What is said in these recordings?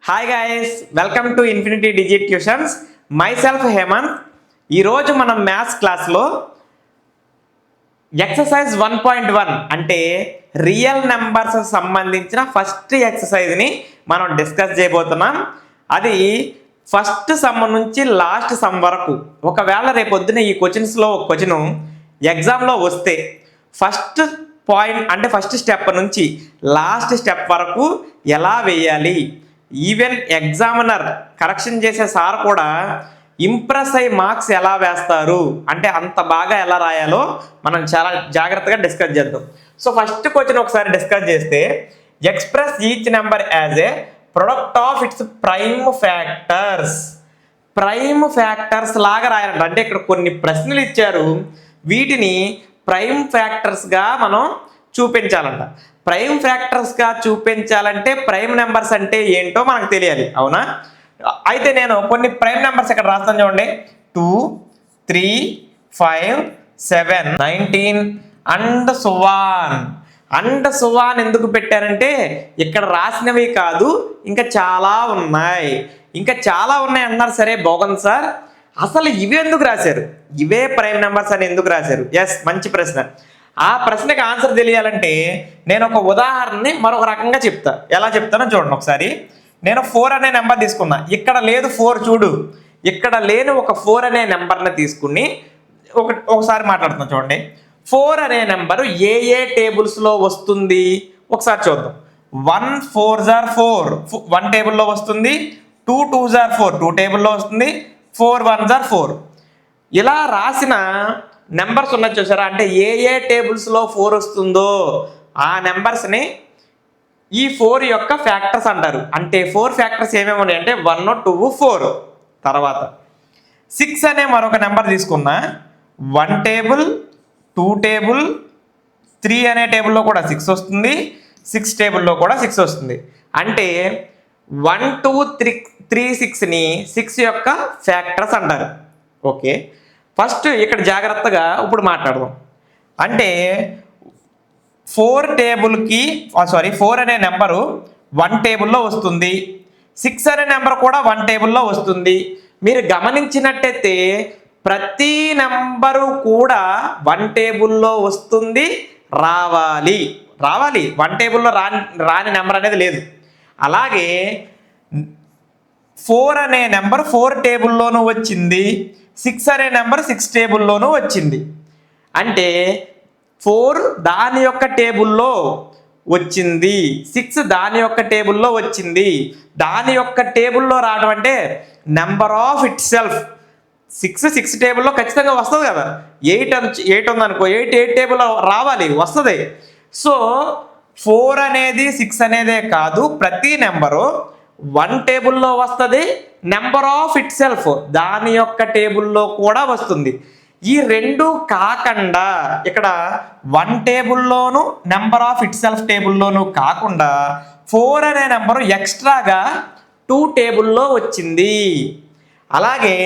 Hi guys, welcome to infinity digit tuitions. Myself Hemanth. ఈరోజు మనం maths క్లాస్లో exercise 1.1 అంటే రియల్ నెంబర్స్ సంబంధించిన ఫస్ట్ ఎక్సర్సైజ్ని మనం డిస్కస్ చేయబోతున్నాం. అది ఫస్ట్ సమ్ నుంచి లాస్ట్ సమ్ వరకు. ఒకవేళ రేపొద్దున ఈ క్వశ్చన్స్లో ఒక క్వశ్చన్ ఎగ్జామ్లో వస్తే ఫస్ట్ పాయింట్ అంటే ఫస్ట్ స్టెప్ నుంచి లాస్ట్ స్టెప్ వరకు ఎలా వేయాలి, ఈవెన్ ఎగ్జామినర్ కరెక్షన్ చేసే సార్ కూడా ఇంప్రెస్ అయ్యి మార్క్స్ ఎలా వేస్తారు అంటే అంత బాగా ఎలా రాయాలో మనం చాలా జాగ్రత్తగా డిస్కస్ చేద్దాం. సో ఫస్ట్ క్వశ్చన్ ఒకసారి డిస్కస్ చేస్తే, express each number as a product of it's prime factors. Prime factors లాగా రాయాలంట. అంటే ఇక్కడ కొన్ని ప్రశ్నలు ఇచ్చారు, వీటిని ప్రైమ్ ఫ్యాక్టర్స్గా మనం చూపించాలంట. ప్రైమ్ ఫ్యాక్టర్స్గా చూపించాలంటే ప్రైమ్ నెంబర్స్ అంటే ఏంటో మనకు తెలియాలి, అవునా? అయితే నేను కొన్ని ప్రైమ్ నెంబర్స్ ఇక్కడ రాస్తాను చూడండి. 2, 3, 5, 7, 19 అండ్ సువాన్ ఎందుకు పెట్టారంటే ఇక్కడ రాసినవి కాదు, ఇంకా చాలా ఉన్నాయి అన్నారు. సరే బాగుంది సార్, అసలు ఇవి ఎందుకు రాశారు, ఇవే ప్రైమ్ నెంబర్స్ అని ఎందుకు రాశారు? ఎస్, మంచి ప్రశ్న. ఆ ప్రశ్నకి ఆన్సర్ తెలియాలంటే నేను ఒక ఉదాహరణని మరొక రకంగా చెప్తా. ఎలా చెప్తానో చూడండి ఒకసారి. నేను 4 అనే నెంబర్ తీసుకున్నా, ఇక్కడ లేదు 4 చూడు, ఇక్కడ లేని ఒక 4 అనే నెంబర్ని తీసుకుని ఒకసారి మాట్లాడుతున్నాం చూడండి. 4 అనే నెంబరు ఏ టేబుల్స్లో వస్తుంది ఒకసారి చూద్దాం. 1 4s are 4 1 టేబుల్లో వస్తుంది, 2 2s are 4 2 టేబుల్లో వస్తుంది, 4 1s are 4. ఇలా రాసిన నెంబర్స్ ఉన్నాయి చూసారా, అంటే ఏ టేబుల్స్లో 4 వస్తుందో ఆ నెంబర్స్ని ఈ 4 యొక్క ఫ్యాక్టర్స్ అంటారు. అంటే 4 ఫ్యాక్టర్స్ ఏమేమి ఉన్నాయి అంటే 1 2 4. తర్వాత 6 అనే మరొక నెంబర్ తీసుకున్నా, 1 టేబుల్ 2 టేబుల్ 3 అనే టేబుల్లో కూడా 6 వస్తుంది, 6 టేబుల్లో కూడా 6 వస్తుంది. అంటే 1 2 3 6ని 6 యొక్క ఫ్యాక్టర్స్ అంటారు. ఓకే, ఫస్ట్ ఇక్కడ జాగ్రత్తగా ఇప్పుడు మాట్లాడదాం. అంటే 4 అనే నెంబరు 1 టేబుల్లో వస్తుంది, 6 అనే నెంబర్ కూడా 1 టేబుల్లో వస్తుంది. మీరు గమనించినట్టయితే ప్రతి నెంబరు కూడా 1 టేబుల్లో వస్తుంది, రావాలి 1 టేబుల్లో రాని నెంబర్ అనేది లేదు. అలాగే 4 అనే నెంబర్ 4 టేబుల్లోనూ వచ్చింది, 6 అనే నెంబర్ 6 టేబుల్లోనూ వచ్చింది. అంటే 4 దాని యొక్క టేబుల్లో వచ్చింది, 6 దాని యొక్క టేబుల్లో వచ్చింది. దాని యొక్క టేబుల్లో రావడం అంటే నెంబర్ ఆఫ్ ఇట్ సెల్ఫ్. 6 టేబుల్లో ఖచ్చితంగా వస్తుంది కదా. 8 ఉందనుకో, 8 టేబుల్లో రావాలి, వస్తుంది. సో 4 అనేది 6 అనేదే కాదు, ప్రతి నెంబరు 1 టేబుల్లో వస్తుంది, నెంబర్ ఆఫ్ ఇట్ సెల్ఫ్ దాని యొక్క టేబుల్లో కూడా వస్తుంది. ఈ రెండు కాకుండా ఇక్కడ 1 టేబుల్లోను నెంబర్ ఆఫ్ ఇట్ సెల్ఫ్ టేబుల్లోనూ కాకుండా 4 అనే నెంబరు ఎక్స్ట్రాగా 2 టేబుల్లో వచ్చింది. అలాగే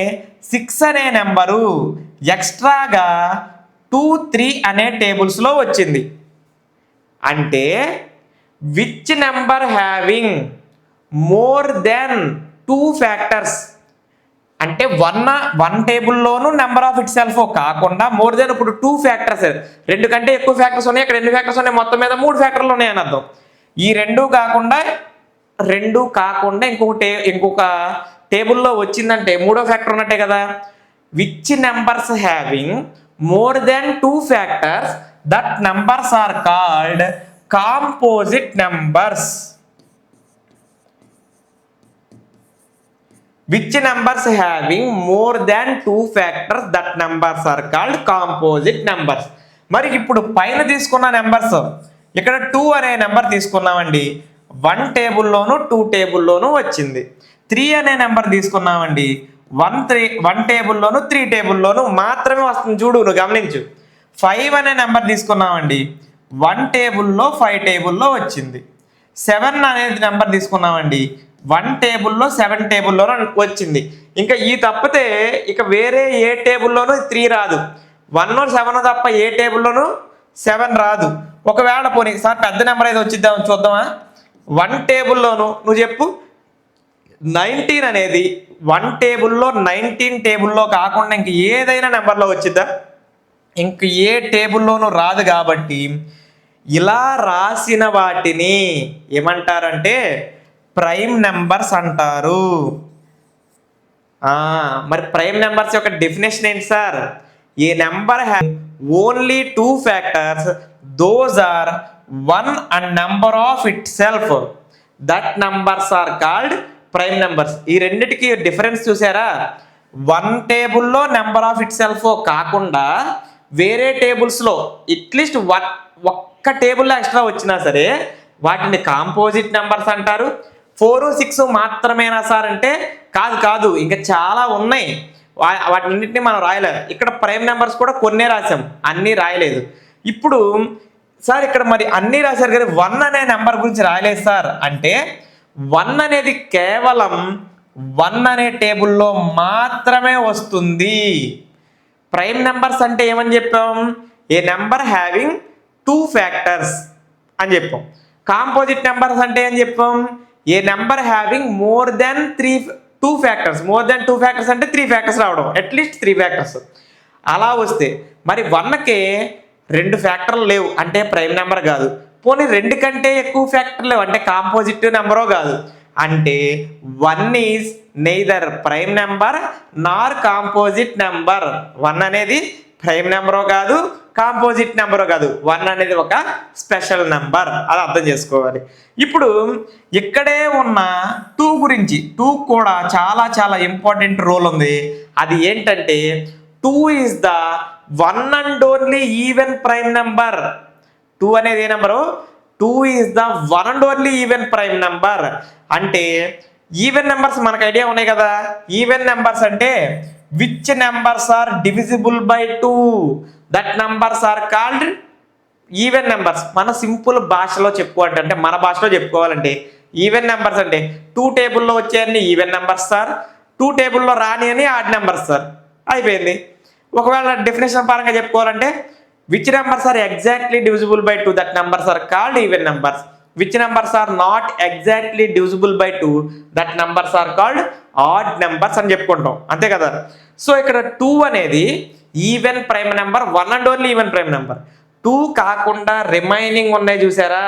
6 అనే నెంబరు ఎక్స్ట్రాగా 2 3 అనే టేబుల్స్లో వచ్చింది. అంటే which number having more than 2 factors అంటే 1 టేబుల్లోనూ నెంబర్ ఆఫ్ ఇట్ సెల్ఫ్ కాకుండా మోర్ దెన్ ఇప్పుడు 2 ఫ్యాక్టర్స్, 2 కంటే ఎక్కువ ఫ్యాక్టర్స్ ఉన్నాయి, ఇక్కడ 2 ఫ్యాక్టర్స్ ఉన్నాయి, మొత్తం మీద 3 ఫ్యాక్టర్లు ఉన్నాయి అని అర్థం. ఈ 2 కాకుండా ఇంకొక టేబుల్లో వచ్చిందంటే 3వ ఫ్యాక్టర్ ఉన్నట్టే కదా. Which numbers having more than 2 factors that numbers are called composite numbers. Which numbers having more than 2 factors that numbers are called composite numbers. మరి ఇప్పుడు పైన తీసుకున్న నెంబర్స్, ఇక్కడ 2 అనే నెంబర్ తీసుకున్నామండి, 1 టేబుల్లోను 2 టేబుల్లోనూ వచ్చింది. 3 అనే నెంబర్ తీసుకున్నామండి, 1 టేబుల్లోను 3 టేబుల్లోనూ మాత్రమే వస్తుంది. చూడు, నువ్వు గమనించు. 5 అనే నెంబర్ తీసుకున్నామండి, 1 టేబుల్లో 5 టేబుల్లో వచ్చింది. 7 అనేది నెంబర్ తీసుకున్నామండి, 1 టేబుల్లో 7 టేబుల్లోనూ వచ్చింది. ఇంకా ఈ తప్పితే ఇక వేరే ఏ టేబుల్లోనూ 3 రాదు. 1 7 తప్ప ఏ టేబుల్లోనూ 7 రాదు. ఒకవేళ పోనీ సార్ పెద్ద నెంబర్ అయితే వచ్చిద్దామని చూద్దామా? 1 టేబుల్లోనూ నువ్వు చెప్పు, 19 అనేది 1 టేబుల్లో 19 టేబుల్లో కాకుండా ఇంక ఏదైనా నెంబర్లో వచ్చిద్దా? ఇంక ఏ టేబుల్లోనూ రాదు కాబట్టి ఇలా రాసిన వాటిని ఏమంటారంటే ప్రైమ్ నెంబర్స్ అంటారు. మరి ప్రైమ్ నెంబర్స్ యొక్క డెఫినేషన్ ఏంటి సార్? ఏ number have only 2 factors, those are 1 and number of itself, that numbers are called prime numbers. ఈ రెండిటికి డిఫరెన్స్ చూసారా? 1 టేబుల్లో నెంబర్ ఆఫ్ ఇట్ సెల్ఫ్ కాకుండా వేరే టేబుల్స్లో అట్లీస్ట్ ఒక్క టేబుల్లో ఎక్స్ట్రా వచ్చినా సరే వాటిని కాంపోజిట్ నెంబర్స్ అంటారు. 4, 6 మాత్రమేనా సార్ అంటే కాదు, ఇంకా చాలా ఉన్నాయి. వాటిన్నింటినీ మనం రాయలేదు. ఇక్కడ ప్రైమ్ నెంబర్స్ కూడా కొన్నే రాసాం, అన్నీ రాయలేదు. ఇప్పుడు సార్ ఇక్కడ మరి అన్నీ రాశారు కానీ 1 అనే నెంబర్ గురించి రాయలేదు సార్ అంటే 1 అనేది కేవలం 1 అనే టేబుల్లో మాత్రమే వస్తుంది. ప్రైమ్ నెంబర్స్ అంటే ఏమని చెప్పాం? ఏ నెంబర్ హ్యావింగ్ 2 ఫ్యాక్టర్స్ అని చెప్పాం. కాంపోజిట్ నెంబర్స్ అంటే ఏం చెప్పాం? A number having more than 2 factors. More than 2 factors అంటే 3 ఫ్యాక్టర్స్ రావడం, అట్లీస్ట్ 3 ఫ్యాక్టర్స్. అలా వస్తే మరి 1కే 2 ఫ్యాక్టర్లు లేవు అంటే ప్రైమ్ నెంబర్ కాదు. పోనీ 2 కంటే ఎక్కువ ఫ్యాక్టర్లు లేవు అంటే కాంపోజిట్ నెంబరో కాదు. అంటే 1 is neither prime number Nar composite number. 1 అనేది ప్రైమ్ నెంబరో కాదు, కాంపోజిట్ నెంబరో కాదు. 1 అనేది ఒక స్పెషల్ నెంబర్, అది అర్థం చేసుకోవాలి. ఇప్పుడు ఇక్కడే ఉన్న 2 గురించి, 2 కూడా చాలా చాలా ఇంపార్టెంట్ రోల్ ఉంది. అది ఏంటంటే 2 is the 1 and only even prime number. 2 అనేది ఏ number? 2 is the 1 and only even prime number. అంటే ఈవెన్ నెంబర్స్ మనకు ఐడియా ఉన్నాయి కదా. ఈవెన్ నెంబర్స్ అంటే which numbers are divisible by 2, that numbers are called even numbers. మన simple భాషలో చెప్పుకోవాలంటే, అంటే మన భాషలో చెప్పుకోవాలంటే ఈవెన్ నెంబర్స్ అంటే 2 టేబుల్లో వచ్చేయన్ని ఈవెన్ నెంబర్స్ సార్, 2 టేబుల్లో రాని అని ఆడ్ నెంబర్స్ సార్. అయిపోయింది. ఒకవేళ డెఫినేషన్ పరంగా చెప్పుకోవాలంటే which numbers are exactly divisible by 2, that numbers are called even numbers. Which numbers are not exactly divisible by 2, that numbers are called odd numbers అని చెప్పుకుంటాం, అంతే కదా. సో ఇక్కడ 2 అనేది even prime number, 1 and only even prime number. 2 కాకుండా remaining ఉన్నాయి చూసారా,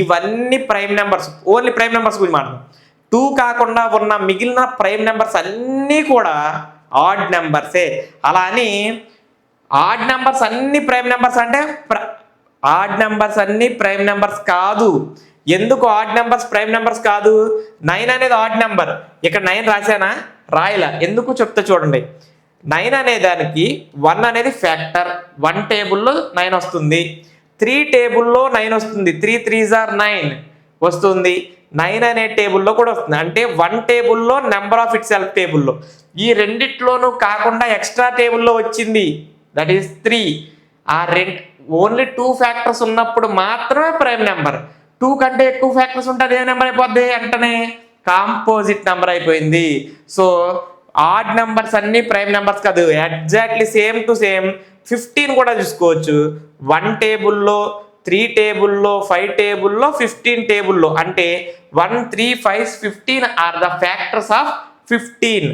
ఇవన్నీ prime numbers. Only prime numbers గురించి మాట్లాడదాం. 2 కాకుండా ఉన్న మిగిలిన ప్రైమ్ నెంబర్స్ అన్నీ కూడా ఆడ్ నెంబర్సే. అలా అని ఆడ్ నెంబర్స్ అన్ని ప్రైమ్ నెంబర్స్ అంటే ఆడ్ నెంబర్స్ అన్ని ప్రైమ్ నెంబర్స్ కాదు. ఎందుకు ఆడ్ నెంబర్స్ ప్రైమ్ నెంబర్స్ కాదు? 9 అనేది ఆడ్ నెంబర్. ఇక్కడ 9 రాశానా? రాయలా. ఎందుకు చెప్తా చూడండి. 9 అనే దానికి 1 అనేది ఫ్యాక్టర్. 1 టేబుల్లో 9 వస్తుంది, 3 టేబుల్లో 9 వస్తుంది, 3 3s are 9 వస్తుంది. 9 అనే టేబుల్లో కూడా వస్తుంది. అంటే 1 టేబుల్లో నెంబర్ ఆఫ్ ఇట్ సెల్ఫ్ టేబుల్లో. ఈ రెండిట్లోనూ కాకుండా ఎక్స్ట్రా టేబుల్లో వచ్చింది, దట్ ఈస్ 3. ఆ ఓన్లీ 2 ఫ్యాక్టర్స్ ఉన్నప్పుడు మాత్రమే ప్రైమ్ నెంబర్. 2 కంటే ఎక్కువ ఫ్యాక్టర్స్ ఉంటే అదే నెంబర్ అయిపోద్ది, వెంటనే కాంపోజిట్ నెంబర్ అయిపోయింది. సో ఆడ్ నెంబర్స్ అన్ని ప్రైమ్ నెంబర్స్ కాదు. ఎగ్జాక్ట్లీ సేమ్ టు సేమ్ 15 కూడా చూసుకోవచ్చు. 1 టేబుల్లో, 3 టేబుల్లో, 5 టేబుల్లో, 15 టేబుల్లో. అంటే 1, 3, 5, 15 are the factors of 15.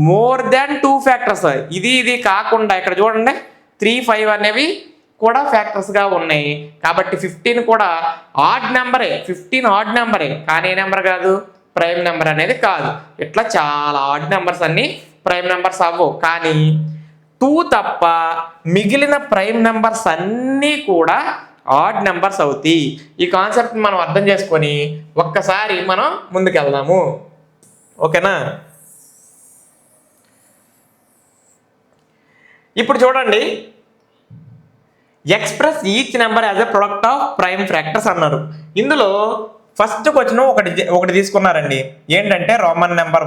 More than 2 factors. ఇది కాకుండా ఇక్కడ చూడండి 3, 5 అనేవి కూడా ఫ్యాక్టర్స్గా ఉన్నాయి. కాబట్టి 15 కూడా ఆడ్ నెంబరే. 15 ఆడ్ నెంబరే, కానీ ఏ నెంబర్ కాదు? ప్రైమ్ నెంబర్ అనేది కాదు. ఇట్లా చాలా ఆడ్ నెంబర్స్ అన్ని ప్రైమ్ నెంబర్స్ అవ్వవు. కానీ 2 తప్ప మిగిలిన ప్రైమ్ నెంబర్స్ అన్నీ కూడా ఆడ్ నెంబర్స్ అవుతాయి. ఈ కాన్సెప్ట్ మనం అర్థం చేసుకొని ఒక్కసారి మనం ముందుకెళ్దాము, ఓకేనా. ఇప్పుడు చూడండి, express each number as a product of prime factors అన్నారు. ఇందులో ఫస్ట్ క్వశ్చన్ ఒకటి తీసుకున్నారండి. ఏంటంటే రోమన్ నెంబర్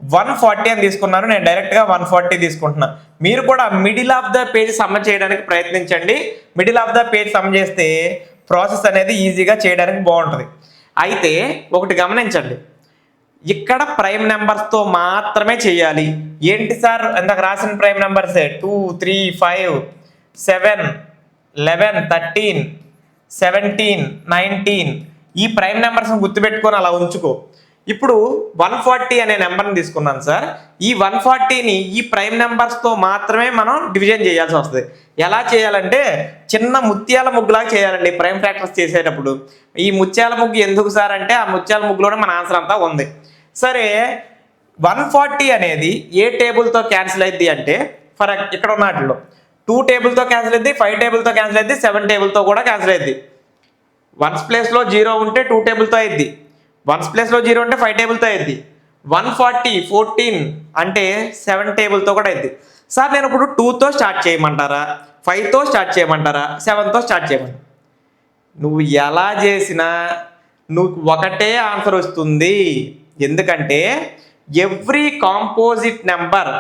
140 అని తీసుకున్నారు. నేను డైరెక్ట్గా 140 తీసుకుంటున్నా. మీరు కూడా middle of the page some చేయడానికి ప్రయత్నించండి. Middle of the page some చేస్తే ప్రాసెస్ అనేది ఈజీగా చేయడానికి బాగుంటుంది. అయితే ఒకటి గమనించండి, ఇక్కడ ప్రైమ్ నెంబర్స్తో మాత్రమే చేయాలి. ఏంటి సార్ ఇందాక రాసిన ప్రైమ్ నెంబర్సే 2, 3, 5, 7, 11, 13, 17, 19. ఈ ప్రైమ్ నెంబర్స్ని గుర్తుపెట్టుకొని అలా ఉంచుకో. ఇప్పుడు 140 అనే నెంబర్ని తీసుకున్నాను సార్. ఈ 140ని ఈ ప్రైమ్ నెంబర్స్తో మాత్రమే మనం డివిజన్ చేయాల్సి వస్తుంది. ఎలా చేయాలంటే చిన్న ముత్యాల ముగ్గులాగా చేయాలండి ప్రైమ్ ఫ్రాక్టర్స్ చేసేటప్పుడు. ఈ ముత్యాల ముగ్గు ఎందుకు సార్ అంటే ఆ ముత్యాల ముగ్గులోనే మన ఆన్సర్ అంతా ఉంది. సరే 140 అనేది ఏ టేబుల్తో క్యాన్సిల్ అయింది అంటే ఇక్కడ ఉన్న వాటిలో 2 టేబుల్తో క్యాన్సిల్ అయింది, 5 టేబుల్తో క్యాన్సిల్ అయింది, 7 టేబుల్తో కూడా క్యాన్సిల్ అయింది. 1s ప్లేస్లో 0 ఉంటే 2 టేబుల్తో అయింది, 1s ప్లేస్లో 0 ఉంటే 5 టేబుల్తో అయింది. 140 14 అంటే 7 టేబుల్తో కూడా అయింది. సార్ నేను ఇప్పుడు 2తో స్టార్ట్ చేయమంటారా, 5తో స్టార్ట్ చేయమంటారా, 7తో స్టార్ట్ చేయమంటారా? నువ్వు ఎలా చేసినా నువ్వు ఒకటే ఆన్సర్ వస్తుంది. ఎందుకంటే every composite number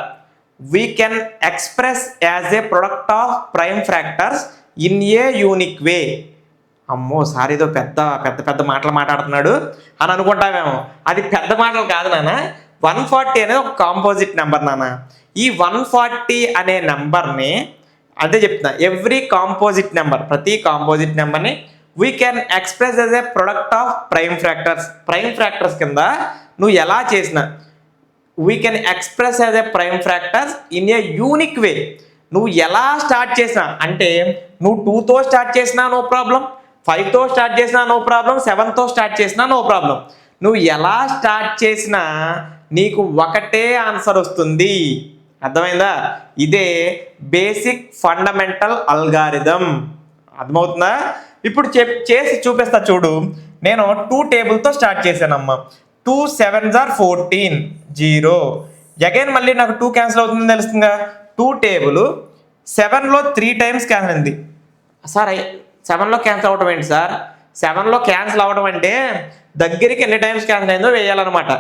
we can express as a product of prime factors in a unique way. అమ్మో సార్ ఏదో పెద్ద పెద్ద పెద్ద మాటలు మాట్లాడుతున్నాడు అని అనుకుంటామేమో. అది పెద్ద మాటలు కాదు నాన్న. 140 అనేది ఒక కాంపోజిట్ నెంబర్ నాన్న. ఈ 140 అనే నెంబర్ని అదే చెప్తున్నా, ఎవ్రీ కాంపోజిట్ నెంబర్, ప్రతి కాంపోజిట్ నెంబర్ని we can express as a product of prime factors. Prime factors కింద నువ్వు ఎలా చేసినా we can express as a prime factors in a unique way. నువ్వు ఎలా స్టార్ట్ చేసినా అంటే నువ్వు 2తో స్టార్ట్ చేసినా నో ప్రాబ్లం, 5తో స్టార్ట్ చేసినా నో ప్రాబ్లం, 7తో స్టార్ట్ చేసినా నో ప్రాబ్లం. నువ్వు ఎలా స్టార్ట్ చేసినా నీకు ఒకటే ఆన్సర్ వస్తుంది. అర్థమైందా? ఇదే బేసిక్ ఫండమెంటల్ అల్గారిథం. అర్థమవుతుందా? ఇప్పుడు చేసి చూపిస్తా చూడు. నేను 2 టేబుల్తో స్టార్ట్ చేశానమ్మా. 2 7s are 14 0. అగైన్ మళ్ళీ నాకు 2 క్యాన్సిల్ అవుతుందని తెలుస్తుందిగా. 2 టేబుల్ 7లో 3 టైమ్స్ క్యాన్సిల్ అయింది. సార్ 7లో క్యాన్సిల్ అవ్వడం ఏంటి సార్? 7లో క్యాన్సిల్ అవ్వడం అంటే దగ్గరికి ఎన్ని టైమ్స్ క్యాన్సిల్ అయిందో వేయాలన్నమాట.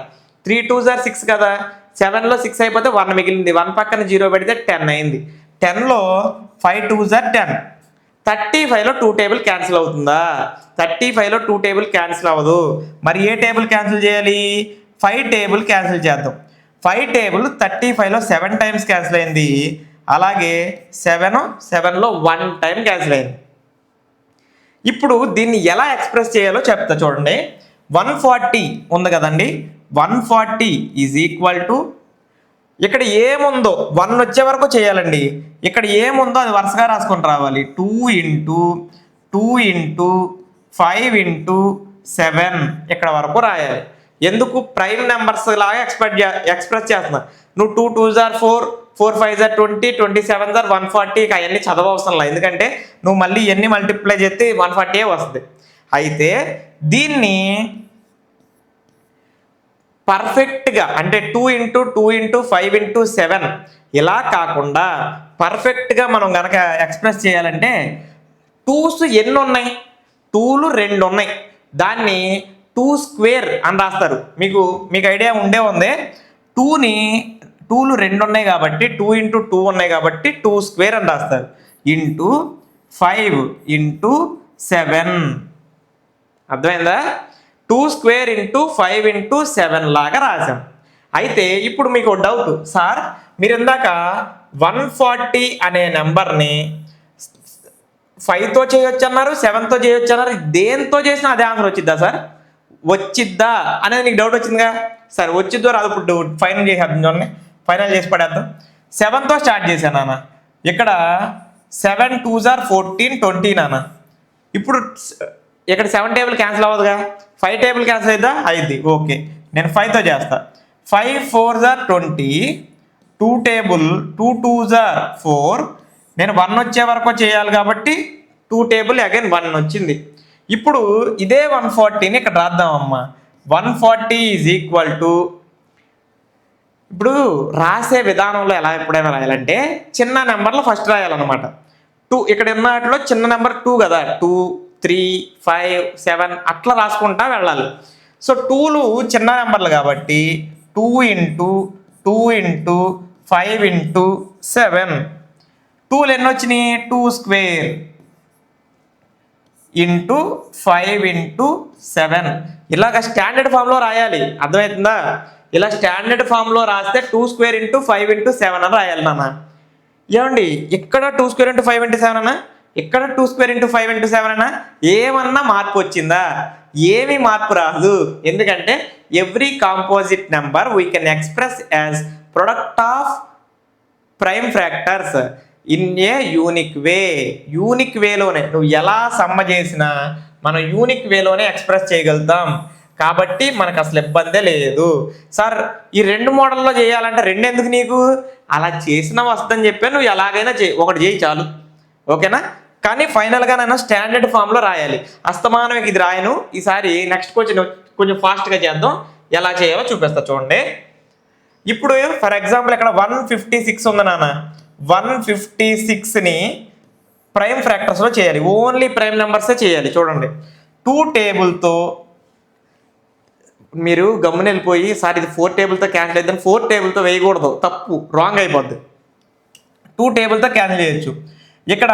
3 2s are 6 కదా, 7లో 6 అయిపోతే 1 మిగిలింది, 1 పక్కన 0 పెడితే 10 అయింది. 10లో 5 2s are 10. 35లో 2 టేబుల్ క్యాన్సిల్ అవుతుందా? 35లో 2 టేబుల్ క్యాన్సిల్ అవ్వదు. మరి ఏ టేబుల్ క్యాన్సిల్ చేయాలి? 5 టేబుల్ క్యాన్సిల్ చేద్దాం. 5 టేబుల్ 35లో 7 టైమ్స్ క్యాన్సిల్ అయింది. అలాగే 7లో 1 టైం క్యాన్సిల్ అయింది. ఇప్పుడు దీన్ని ఎలా ఎక్స్ప్రెస్ చేయాలో చెప్తా చూడండి. 140 ఉంది కదండి, 140 ఈజ్ ఈక్వల్ టు ఇక్కడ ఏముందో 1 వచ్చే వరకు చేయాలండి. ఇక్కడ ఏముందో అది వరుసగా రాసుకొని రావాలి. 2 ఇంటూ 2 ఇంటూ 5 ఇంటూ 7 ఇక్కడ వరకు రాయాలి. ఎందుకు? ప్రైమ్ నెంబర్స్ లాగా ఎక్స్ప్రెస్ చేస్తున్నా. నువ్వు 2 2s are 4, 4 5s are 20, 27s are 140 ఇక అవన్నీ చదవవసరం లేదు. ఎందుకంటే నువ్వు మళ్ళీ ఎన్ని మల్టిప్లై చేస్తే 140 వస్తుంది. అయితే దీన్ని పర్ఫెక్ట్గా అంటే 2 ఇంటూ 2 ఇంటూ 5 ఇంటూ 7 ఇలా కాకుండా పర్ఫెక్ట్గా మనం కనుక ఎక్స్ప్రెస్ చేయాలంటే 2s ఎన్ని ఉన్నాయి? 2లు 2 ఉన్నాయి. దాన్ని 2 స్క్వేర్ అని రాస్తారు. మీకు ఐడియా ఉండే ఉంది. 2లు 2 ఉన్నాయి కాబట్టి 2 ఇంటూ 2 ఉన్నాయి కాబట్టి 2 స్క్వేర్ అని రాస్తారు. Into 5 into 7. అర్థమైందా? 2 స్క్వేర్ ఇంటూ 5 ఇంటూ 7 లాగా రాసాం. అయితే ఇప్పుడు మీకు డౌట్, సార్ మీరు ఇందాక 140 అనే నెంబర్ని 5తో చేయొచ్చు అన్నారు, 7తో చేయొచ్చు అన్నారు. దేంతో చేసినా అదే ఆన్సర్ వచ్చిద్దా సార్? వచ్చిద్దా అనేది నీకు డౌట్ వచ్చిందిగా. సరే వచ్చిద్దో రాదు, ఇప్పుడు ఫైనల్ చేసేద్దాం చూడండి. ఫైనల్ చేసి పడేద్దాం. 7తో స్టార్ట్ చేశాను నాన్న. ఇక్కడ 7 2s are 14 20 నాన్న. ఇప్పుడు ఇక్కడ 7 టేబుల్ క్యాన్సిల్ అవ్వదుగా, 5 టేబుల్ క్యాన్సిల్ అయిద్దా? అయింది. ఓకే, నేను 5తో చేస్తా. 5 4s are 20, 2 table 2 2s are 4. నేను 1 వచ్చే వరకు చేయాలి కాబట్టి 2 టేబుల్ అగైన్ 1 వచ్చింది. ఇప్పుడు ఇదే 140ని ఇక్కడ రాద్దామమ్మా. 140 ఈజ్ ఈక్వల్ టు, ఇప్పుడు రాసే విధానంలో ఎలా ఎప్పుడైనా రాయాలంటే చిన్న నెంబర్లో ఫస్ట్ రాయాలన్నమాట. 2 ఇక్కడ ఉన్న వాటిలో చిన్న నెంబర్ 2 కదా, 2 3 5 7 అట్లా రాసుకుంటా వెళ్ళాలి. సో 2లు చిన్న నెంబర్లు కాబట్టి 2 ఇంటూ 2 ఇంటూ 5 ఇంటూ 7. 2లు ఎన్ని వచ్చినాయి? 2 స్క్వేర్ ఇంటూ 5 ఇంటూ 7. ఇలాగ స్టాండర్డ్ ఫామ్లో రాయాలి. అర్థమవుతుందా? ఇలా స్టాండర్డ్ ఫామ్లో రాస్తే 2 స్క్వేర్ ఇంటూ 5 ఇంటూ 7 అని రాయాలి నాన్న. ఏమండి ఇక్కడ 2 స్క్వేర్ ఇంటూ 5 ఇంటూ 7 అన్న ఇక్కడ 2 స్క్వేర్ × 5 × 7 అయినా ఏమన్నా మార్పు వచ్చిందా? ఏమీ మార్పు రాదు. ఎందుకంటే every composite number we can express as product of prime factors in a unique way. Unique వేలోనే నువ్వు ఎలా సమ్మ చేసినా మనం యూనిక్ వేలోనే ఎక్స్ప్రెస్ చేయగలుగుతాం. కాబట్టి మనకు అసలు ఇబ్బందే లేదు. సార్ ఈ 2 మోడల్లో చేయాలంటే 2 ఎందుకు నీకు? అలా చేసినా వస్తుందని చెప్పి నువ్వు ఎలాగైనా ఒకటి చేయి చాలు, ఓకేనా? కానీ ఫైనల్గా నేను స్టాండర్డ్ ఫామ్లో రాయాలి. అస్తమానం ఇది రాయను. ఈసారి నెక్స్ట్ కొంచెం ఫాస్ట్గా చేద్దాం. ఎలా చేయాలో చూపిస్తా చూడండి. ఇప్పుడు ఫర్ ఎగ్జాంపుల్ ఇక్కడ 156 ఉంది నాన్న. 156ని ప్రైమ్ ఫ్రాక్టర్స్లో చేయాలి. ఓన్లీ ప్రైమ్ నెంబర్సే చేయాలి. చూడండి 2 టేబుల్తో మీరు గమ్మున వెళ్ళిపోయి సార్ ఇది 4 టేబుల్తో క్యాన్సిల్ అవుతుంది, 4 టేబుల్తో వేయకూడదు, తప్పు, రాంగ్ అయిపోద్ది. 2 టేబుల్తో క్యాన్సిల్ చేయొచ్చు. ఇక్కడ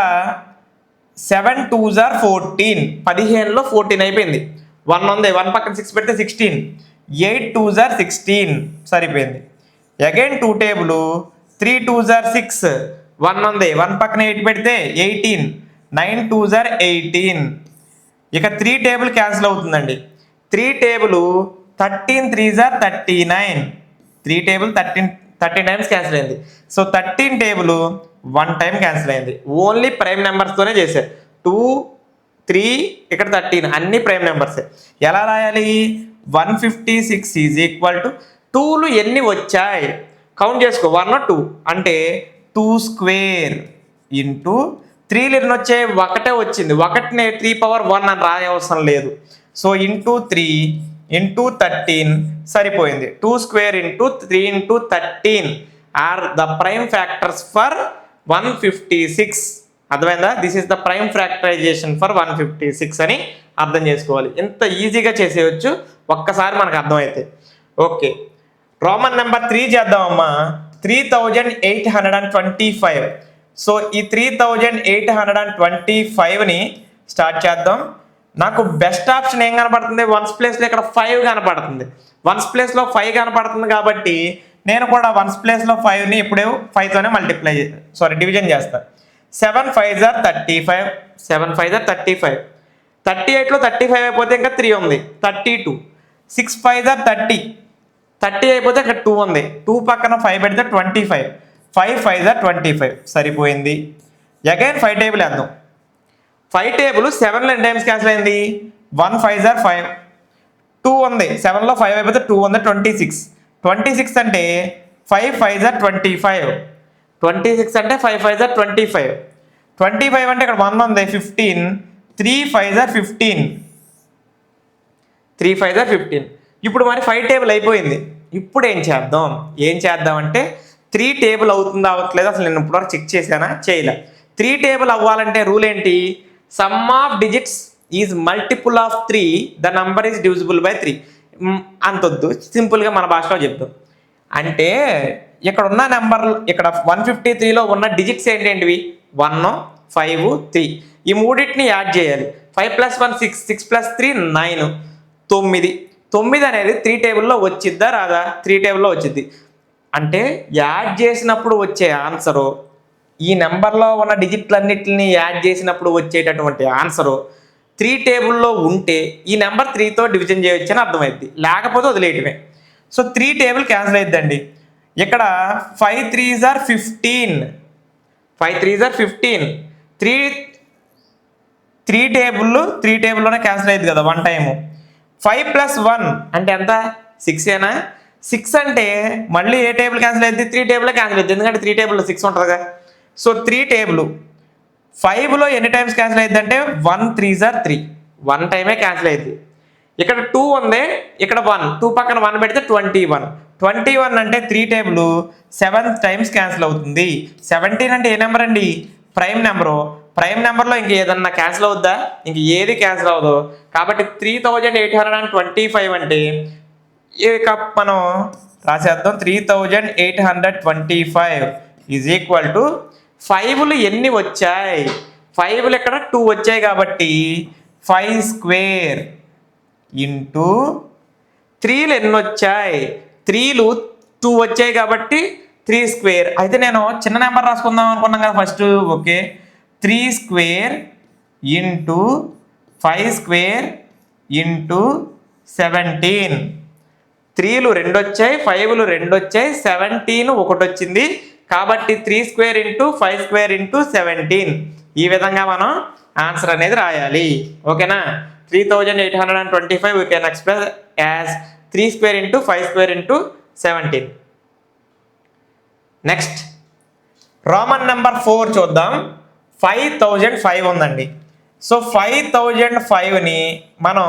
7 2s are 14, 15లో 14 అయిపోయింది. 1 ఉంది, 1 పక్కన 6 పెడితే 16, 8 2s are 16 సరిపోయింది. అగైన్ 2 టేబుల్ 3 2s are 6, 1 ఉంది, 1 పక్కన 8 పెడితే 18, 9 2s are 18. ఇక 3 టేబుల్ క్యాన్సిల్ అవుతుందండి. 3 table 13 3s are 39, 3 table 13 times cancel అయింది. సో 13 టేబుల్ 1 టైం క్యాన్సిల్ అయింది. ఓన్లీ ప్రైమ్ నెంబర్స్తోనే చేశారు. 2 3 ఇక్కడ 13 అన్ని ప్రైమ్ నెంబర్సే. ఎలా రాయాలి? 156 ఈజ్ ఈక్వల్ టు 2లు ఎన్ని వచ్చాయి కౌంట్ చేసుకో. 1 2 అంటే 2 స్క్వేర్ ఇంటూ 3లు ఎన్ని వచ్చాయి? ఒకటే వచ్చింది. ఒకటినే 3 పవర్ 1 అని రాయవసరం లేదు. సో ఇంటూ 3 ఇంటూ 13 సరిపోయింది. 2 square into 3 into 13 are the prime factors for 156. అర్థమైందా? This is the prime factorisation for 156 అని అర్థం చేసుకోవాలి. ఎంత ఈజీగా చేసేయచ్చు ఒక్కసారి మనకు అర్థమైతే. Okay, Roman number 3 చేద్దామమ్మా. 3825. సో ఈ 3825ని స్టార్ట్ చేద్దాం. నాకు బెస్ట్ ఆప్షన్ ఏం కనపడుతుంది? 1s ప్లేస్లో ఇక్కడ 5 కనపడుతుంది. 1s ప్లేస్లో 5 కనపడుతుంది కాబట్టి నేను కూడా 1s ప్లేస్లో 5ని ఇప్పుడు 5తోనే డివిజన్ చేస్తాను. 7 5s are 35, 7 5s are 35. 38లో 35 అయిపోతే ఇంకా 3 ఉంది, 32. 6 5s are 30, 30 అయిపోతే ఇక్కడ 2 ఉంది, 2 పక్కన 5 పెడితే 25, 5 5s are 25 సరిపోయింది. అగైన్ 5 టేబుల్ వేద్దాం. 5 టేబుల్ 7లో ఎన్ని టైమ్స్ క్యాన్సిల్ అయింది? 1 5s are 5, 2 ఉంది, 7లో 5 అయిపోతే 2 ఉంది, 26. 26 అంటే 5 5s are 25, 26 అంటే 5 5s are 25. 25 అంటే ఇక్కడ 1 ఉంది, 15, 3 5s are 15, 3 5s are 15. ఇప్పుడు మరి 5 టేబుల్ అయిపోయింది. ఇప్పుడు ఏం చేద్దాం అంటే 3 టేబుల్ అవుతుందా అవ్వట్లేదు అసలు నేను ఇప్పటివరకు చెక్ చేశానా? చేయలే. 3 టేబుల్ అవ్వాలంటే రూల్ ఏంటి? Some of digits is multiple of 3, the number is divisible by 3. అంతొద్దు, సింపుల్గా మన భాషలో చెప్తాం. అంటే ఇక్కడ ఉన్న నెంబర్ ఇక్కడ 153లో ఉన్న డిజిట్స్ ఏంటేంటివి? 1 5 3. ఈ మూడింటిని యాడ్ చేయాలి. 5 + 1 6, 6 + 3 9, 9. 9 అనేది 3 టేబుల్లో వచ్చిద్దా రాదా? 3 టేబుల్లో వచ్చింది. అంటే యాడ్ చేసినప్పుడు వచ్చే ఆన్సరు, ఈ నెంబర్లో ఉన్న డిజిట్లన్నిటిని యాడ్ చేసినప్పుడు వచ్చేటటువంటి ఆన్సరు 3 టేబుల్లో ఉంటే ఈ నెంబర్ 3తో డివిజన్ చేయొచ్చు అని అర్థమైంది. లేకపోతే వదిలేయటమే. సో 3 టేబుల్ క్యాన్సిల్ అయిద్దండి. ఇక్కడ 5 3s are 15, 5 3s are 15. 3 టేబుల్లోనే cancel అయ్యింది కదా 1 టైము. 5 + 1 అంటే ఎంత? 6ఏనా? 6 అంటే మళ్ళీ ఏ టేబుల్ క్యాన్సిల్ అయింది? 3 టేబుల్లో క్యాన్సిల్ అయింది, ఎందుకంటే 3 టేబుల్లో 6 ఉంటుందిగా. సో 3 టేబుల్ 5లో ఎన్ని టైమ్స్ క్యాన్సిల్ అయింది అంటే 1 3s are 3, 1 టైమే క్యాన్సిల్ అయింది. ఇక్కడ 2 ఉంది, ఇక్కడ 1, 2 పక్కన 1 పెడితే 21, 21 అంటే 3 టేబుల్ 7 టైమ్స్ క్యాన్సిల్ అవుతుంది. 17 అంటే ఏ నెంబర్ అండి? Prime number. ప్రైమ్ నెంబర్లో ఇంక ఏదన్నా క్యాన్సిల్ అవుద్దా? ఇంక ఏది క్యాన్సిల్ అవ్వదు. కాబట్టి 3825 అంటే ఇక మనం రాసేద్దాం. 3825 ఈజ్ ఈక్వల్ టు 5లు ఎన్ని వచ్చాయి? 5లు ఇక్కడ 2 వచ్చాయి కాబట్టి 5 స్క్వేర్ ఇంటూ 3లు ఎన్ని వచ్చాయి? 3లు 2 వచ్చాయి కాబట్టి 3 స్క్వేర్. అయితే నేను చిన్న నెంబర్ రాసుకుందాం అనుకున్నాం కదా first. Okay, 3 square into 5 square into 17. 3లు 2 వచ్చాయి, 5లు 2 వచ్చాయి, 17 ఒకటి వచ్చింది. కాబట్టి 3 స్క్వేర్ ఇంటూ 5 స్క్వేర్ ఇంటూ 17. ఈ విధంగా మనం ఆన్సర్ అనేది రాయాలి. ఓకేనా? 3825 we can express as 3 square into 5 square into 17. Next Roman number 4 చూద్దాం. 5005 ఉందండి. సో 5005ని మనం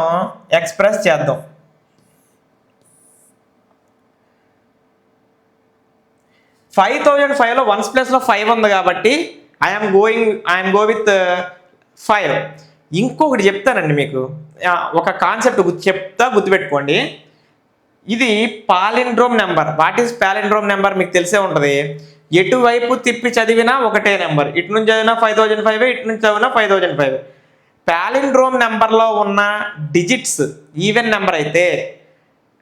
ఎక్స్ప్రెస్ చేద్దాం. 5005లో 1's ప్లేస్లో 5 ఉంది కాబట్టి ఐఎమ్ గో విత్ 5. ఇంకొకటి చెప్తానండి మీకు, ఒక కాన్సెప్ట్ చెప్తా, గుర్తుపెట్టుకోండి. ఇది palindrome number. What is palindrome number మీకు తెలిసే ఉంటుంది. ఎటువైపు తిప్పి చదివినా ఒకటే నెంబర్. ఇటు నుంచి చదివినా 5005, ఇటు నుంచి చదివినా 5005. పాలిండ్రోమ్ నెంబర్లో ఉన్న డిజిట్స్ ఈవెన్ నెంబర్ అయితే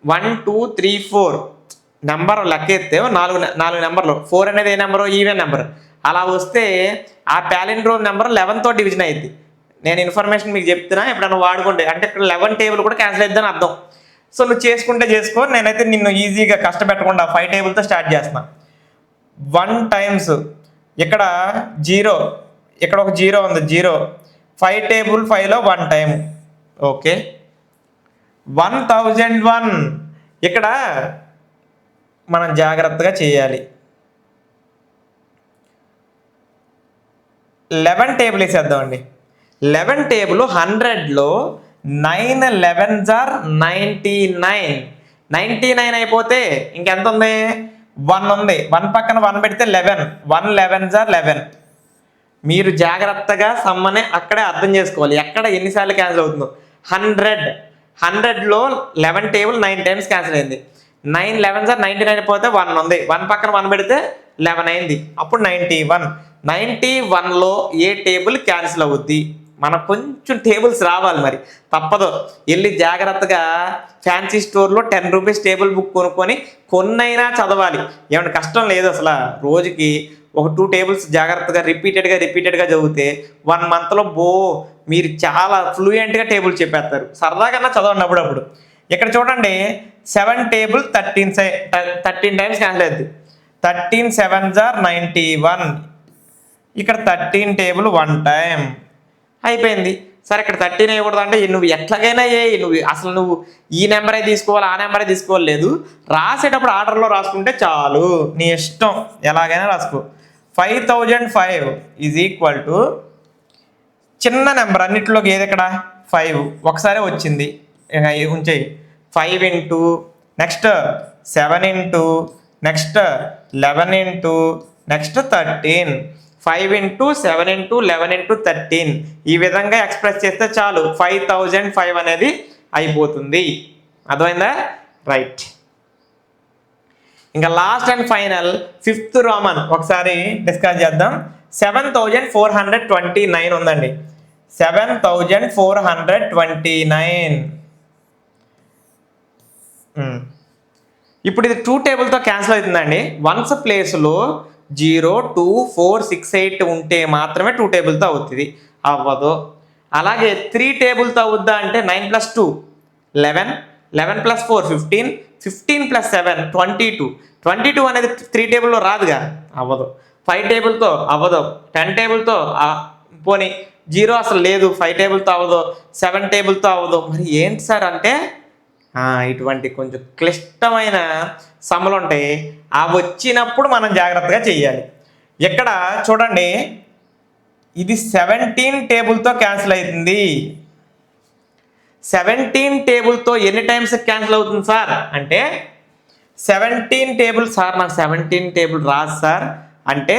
1 2 3 4 నెంబర్ లెక్కెత్తే నాలుగు నెంబర్లు. 4 అనేది ఏ నెంబరు? Even number. అలా వస్తే ఆ పాలిండ్రోమ్ నెంబర్ 11తో డివిజన్ అయింది. నేను ఇన్ఫర్మేషన్ మీకు చెప్తున్నా, ఎప్పుడైనా వాడుకోండి. అంటే ఇక్కడ 11 టేబుల్ కూడా క్యాన్సిల్ అవుతుందని అర్థం. సో నువ్వు చేసుకుంటే చేసుకో, నేనైతే నిన్ను ఈజీగా కష్టపెట్టకుండా 5 టేబుల్తో స్టార్ట్ చేస్తున్నా. 1 టైమ్స్ ఇక్కడ 0, ఇక్కడ ఒక 0 ఉంది, 0. 5 టేబుల్ 5లో 1 టైం. ఓకే. 1001 ఇక్కడ మనం జాగ్రత్తగా చేయాలి. 11 టేబుల్ వేసేద్దామండి. 11 టేబుల్ 100లో 9 11s are 99. 99 అయిపోతే ఇంకెంత ఉంది? 1 ఉంది. 1 పక్కన 1 పెడితే 11. 1 11s are 11. మీరు జాగ్రత్తగా సమ్మని అక్కడే అర్థం చేసుకోవాలి, ఎక్కడ ఎన్నిసార్లు క్యాన్సిల్ అవుతుందో. 100లో 11 టేబుల్ 9 టైమ్స్ క్యాన్సిల్ అయింది. 9 11s are 99 అయిపోతే 1 ఉంది. 1 పక్కన 1 పెడితే 11 అయింది. అప్పుడు 91. 91లో ఏ టేబుల్ క్యాన్సిల్ అవుద్ది? మనకు కొంచెం టేబుల్స్ రావాలి, మరి తప్పదు. వెళ్ళి జాగ్రత్తగా ఫ్యాన్సీ స్టోర్లో 10 రూపీస్ టేబుల్ బుక్ కొనుక్కొని కొన్నైనా చదవాలి. ఏమైనా కష్టం లేదు అసలు. రోజుకి ఒక 2 టేబుల్స్ జాగ్రత్తగా రిపీటెడ్గా చదివితే 1 మంత్లో మీరు చాలా ఫ్లూయెంట్గా టేబుల్ చెప్పేస్తారు. సరదాగా చదవండి అప్పుడప్పుడు. ఇక్కడ చూడండి, 7 టేబుల్ 13 టైమ్స్ క్యాన్సిల్ అవుద్ది. 13 7s are 91. ఇక్కడ 13 టేబుల్ 1 టైం అయిపోయింది. సరే, ఇక్కడ 13 వేయకూడదు అంటే నువ్వు ఎట్లాగైనా నువ్వు ఈ నెంబరే తీసుకోవాలి, ఆ నెంబరే తీసుకోవాలి లేదు. రాసేటప్పుడు ఆర్డర్లో రాసుకుంటే చాలు, నీ ఇష్టం, ఎలాగైనా రాసుకో. 5005 ఈజ్ ఈక్వల్ టు చిన్న నెంబర్ అన్నిటిలోకి ఏది? ఇక్కడ 5 ఒకసారి వచ్చింది, ఉంచేయి. 5 into next 7 into next 11 into next 13. 5 into 7 into 11 into 13 ఈ విధంగా ఎక్స్ప్రెస్ చేస్తే చాలు, 5005 అనేది అయిపోతుంది. అర్థమైందా? రైట్. ఇంకా last and final 5th Roman ఒకసారి డిస్కస్ చేద్దాం. 7429 ఉందండి. 7429. ఇప్పుడు ఇది 2 టేబుల్తో క్యాన్సిల్ అవుతుందండి. 1's ప్లేస్లో 0 2 4 6 8 ఉంటే మాత్రమే 2 టేబుల్తో అవుతుంది, అవ్వదు. అలాగే 3 టేబుల్తో అవుద్దా అంటే 9 + 2 11, 11 + 4 15, 15 + 7 22. 22 అనేది 3 టేబుల్లో రాదుగా, అవ్వదు. 5 టేబుల్తో అవ్వదు. 10 టేబుల్తో పోనీ 0 అసలు లేదు. 5 టేబుల్తో అవ్వదు. 7 టేబుల్తో అవ్వదు. మరి ఏంటి సార్ అంటే ఇటువంటి కొంచెం క్లిష్టమైన సమ్ములు ఉంటాయి. అవి వచ్చినప్పుడు మనం జాగ్రత్తగా చెయ్యాలి. ఇక్కడ చూడండి, ఇది 17 టేబుల్తో క్యాన్సిల్ అవుతుంది. 17 టేబుల్తో ఎన్ని టైమ్స్ క్యాన్సిల్ అవుతుంది సార్ అంటే 17 టేబుల్. సార్ నాకు 17 టేబుల్ రాదు సార్ అంటే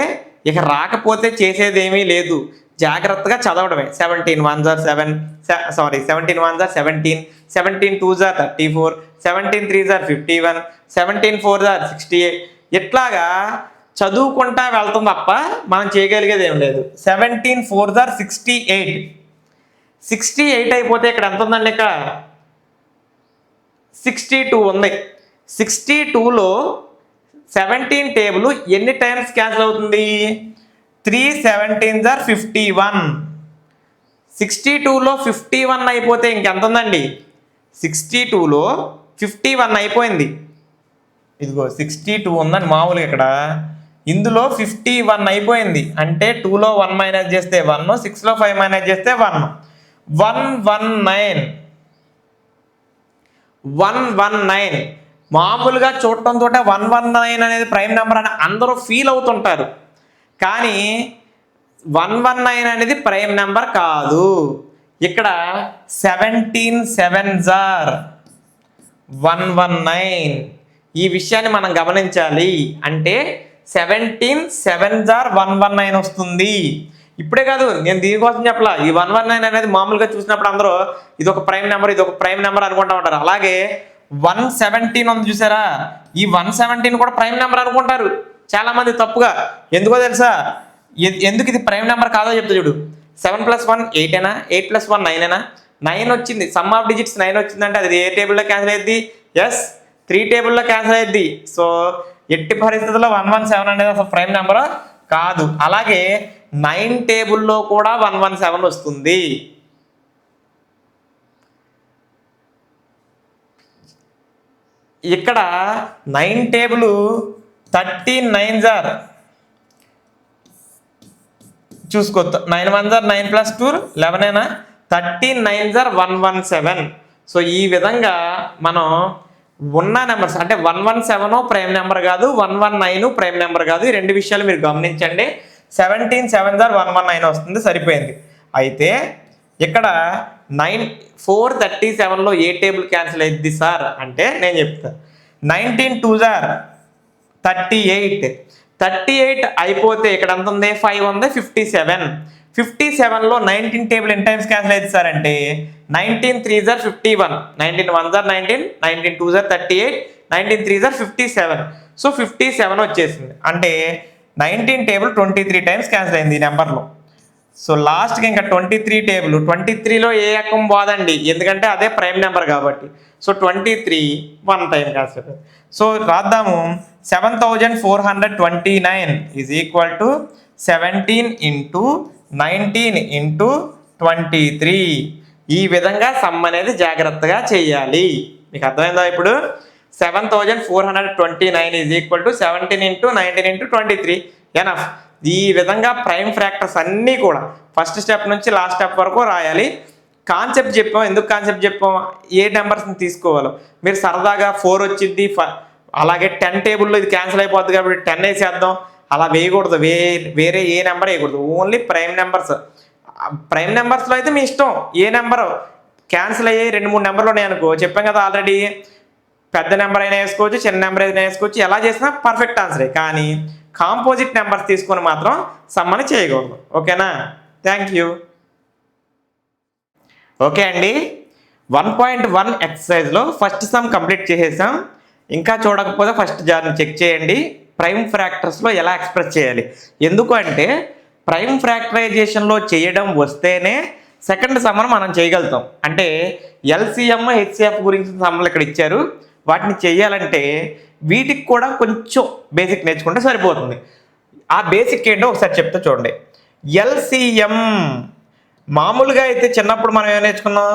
ఇక రాకపోతే చేసేదేమీ లేదు, జాగ్రత్తగా చదవడమే. 17 1s are 7, 17 1s are 17, 17 2s are 34, 17 3s are 51, 17 4s are 68. ఇట్లాగా చదువుకుంటా వెళ్తాం తప్ప మనం చేయగలిగేది ఏం లేదు. 17 4s are 68. 68 అయిపోతే ఇక్కడ ఎంత ఉందండి? ఇక్కడ 62 ఉంది. 62లో 17 టేబుల్ ఎన్ని టైమ్స్ క్యాన్సిల్ అవుతుంది? 3 17s are 51. 62లో 51 అయిపోతే ఇంకెంత ఉందండి? 62లో 51 అయిపోయింది. ఇదిగో 62 ఉందండి మామూలుగా ఇక్కడ. ఇందులో 51 అయిపోయింది. అంటే 2లో 1 మైనస్ చేస్తే 1, 6లో 5 మైనస్ చేస్తే 1. 119. 119. మామూలుగా చూడటంతో 119 అనేది ప్రైమ్ నెంబర్ అని అందరూ ఫీల్ అవుతుంటారు. కానీ 119 అనేది ప్రైమ్ నెంబర్ కాదు. ఇక్కడ 17 7s are 119. ఈ విషయాన్ని మనం గమనించాలి. అంటే 17 7s are 119 వస్తుంది. ఇప్పుడే కాదు, నేను దీనికోసం చెప్పలా. ఈ 119 అనేది మామూలుగా చూసినప్పుడు అందరూ ఇది ఒక ప్రైమ్ నెంబర్, ఇది ఒక ప్రైమ్ నెంబర్ అనుకుంటా ఉంటారు. అలాగే 117 ఉంది చూసారా, ఈ 117 కూడా ప్రైమ్ నెంబర్ అనుకుంటారు చాలా మంది తప్పుగా. ఎందుకో తెలుసా? ఎందుకు ఇది ప్రైమ్ నెంబర్ కాదో చెప్తా చూడు. 7 + 1 8 ఏనా? 8 + 1 9 ఏనా? 9 వచ్చింది. సమ్ ఆఫ్ డిజిట్స్ 9 వచ్చిందంటే అది ఏ టేబుల్లో క్యాన్సిల్ అయ్యింది? ఎస్, 3 టేబుల్లో క్యాన్సిల్ అయ్యింది. సో ఎట్టి పరిస్థితుల్లో 117 అనేది అసలు ప్రైమ్ నెంబర్ కాదు. అలాగే 9 టేబుల్లో కూడా 117 వస్తుంది. ఇక్కడ 9 టేబుల్ 13 9s are చూసుకో. 9 1s are 9 + 2 11 ఏనా? 13 9s are 117. సో ఈ విధంగా మనం ఉన్న నెంబర్స్ అంటే 117 ప్రైమ్ నెంబర్ కాదు, 119 ప్రైమ్ నెంబర్ కాదు. ఈ రెండు విషయాలు మీరు గమనించండి. 17 7s are 119 వస్తుంది, సరిపోయింది. అయితే ఇక్కడ 437లో ఏ టేబుల్ క్యాన్సిల్ అయ్యింది సార్ అంటే నేను చెప్తాను. 19 2s are 38. 38 అయిపోతే ఇక్కడ ఎంత ఉంది? 5 ఉంది. 57. 57లో 19 టేబుల్ ఎన్ని టైమ్స్ క్యాన్సిల్ అయింది సార్ అంటే 19 3s are 51, 19 1s are 19, 19 2s are 38, 19 3s are 57. So 57 వచ్చేసింది. అంటే 19 టేబుల్ 23 టైమ్స్ క్యాన్సిల్ అయింది ఈ నెంబర్లో. సో లాస్ట్కి ఇంకా 23 టేబుల్. 23లో ఏ ఎక్కం పోదండి, ఎందుకంటే అదే ప్రైమ్ నెంబర్ కాబట్టి. సో 23 1 టైం క్యాన్సిల్ అవుతుంది. సో రాద్దాము. 7429 is equal to 17 × 19 × 23. ఈ విధంగా సమ్ అనేది జాగ్రత్తగా చేయాలి. మీకు అర్థమైందా ఇప్పుడు? 7429 ఈజ్ ఈక్వల్ టు 17 × 19 × 23. ఎనఫ్. ఈ విధంగా ప్రైమ్ ఫ్రాక్టర్స్ అన్నీ కూడా ఫస్ట్ స్టెప్ నుంచి లాస్ట్ స్టెప్ వరకు రాయాలి. కాన్సెప్ట్ చెప్పాం. ఎందుకు కాన్సెప్ట్ చెప్పాం? ఏ నెంబర్స్ని తీసుకోవాలో. మీరు సరదాగా 4 వచ్చింది, అలాగే 10 టేబుల్లో ఇది క్యాన్సిల్ అయిపోద్ది కాబట్టి 10 వేసేద్దాం అలా వేయకూడదు. వేరే ఏ నెంబర్ వేయకూడదు. Only prime numbers. ప్రైమ్ నెంబర్స్లో అయితే మీ ఇష్టం. ఏ నెంబర్ క్యాన్సిల్ అయ్యే 2-3 నెంబర్లు ఉన్నాయనుకో, చెప్పాం కదా ఆల్రెడీ. పెద్ద నెంబర్ అయినా వేసుకోవచ్చు, చిన్న నెంబర్ అయినా వేసుకోవచ్చు, ఎలా చేసినా పర్ఫెక్ట్ ఆన్సరే. కానీ కాంపోజిట్ నెంబర్స్ తీసుకొని మాత్రం సమ్మని చేయకూడదు. ఓకేనా? Thank you. ఓకే అండి, 1.1 ఎక్సర్సైజ్లో ఫస్ట్ సమ్ కంప్లీట్ చేసేసాం. ఇంకా చూడకపోతే ఫస్ట్ జార్ని చెక్ చేయండి. ప్రైమ్ ఫ్రాక్టర్స్లో ఎలా ఎక్స్ప్రెస్ చేయాలి. ఎందుకు అంటే ప్రైమ్ ఫ్రాక్టరైజేషన్లో చేయడం వస్తేనే సెకండ్ సమ్మను మనం చేయగలుగుతాం. అంటే ఎల్సిఎం హెచ్సిఎఫ్ గురించి సమ్మలు ఇక్కడ ఇచ్చారు. వాటిని చేయాలంటే వీటికి కూడా కొంచెం బేసిక్ నేర్చుకుంటే సరిపోతుంది. ఆ బేసిక్ ఏంటో ఒకసారి చెప్తే చూడండి. ఎల్సిఎం మామూలుగా అయితే చిన్నప్పుడు మనం ఏం నేర్చుకున్నాం?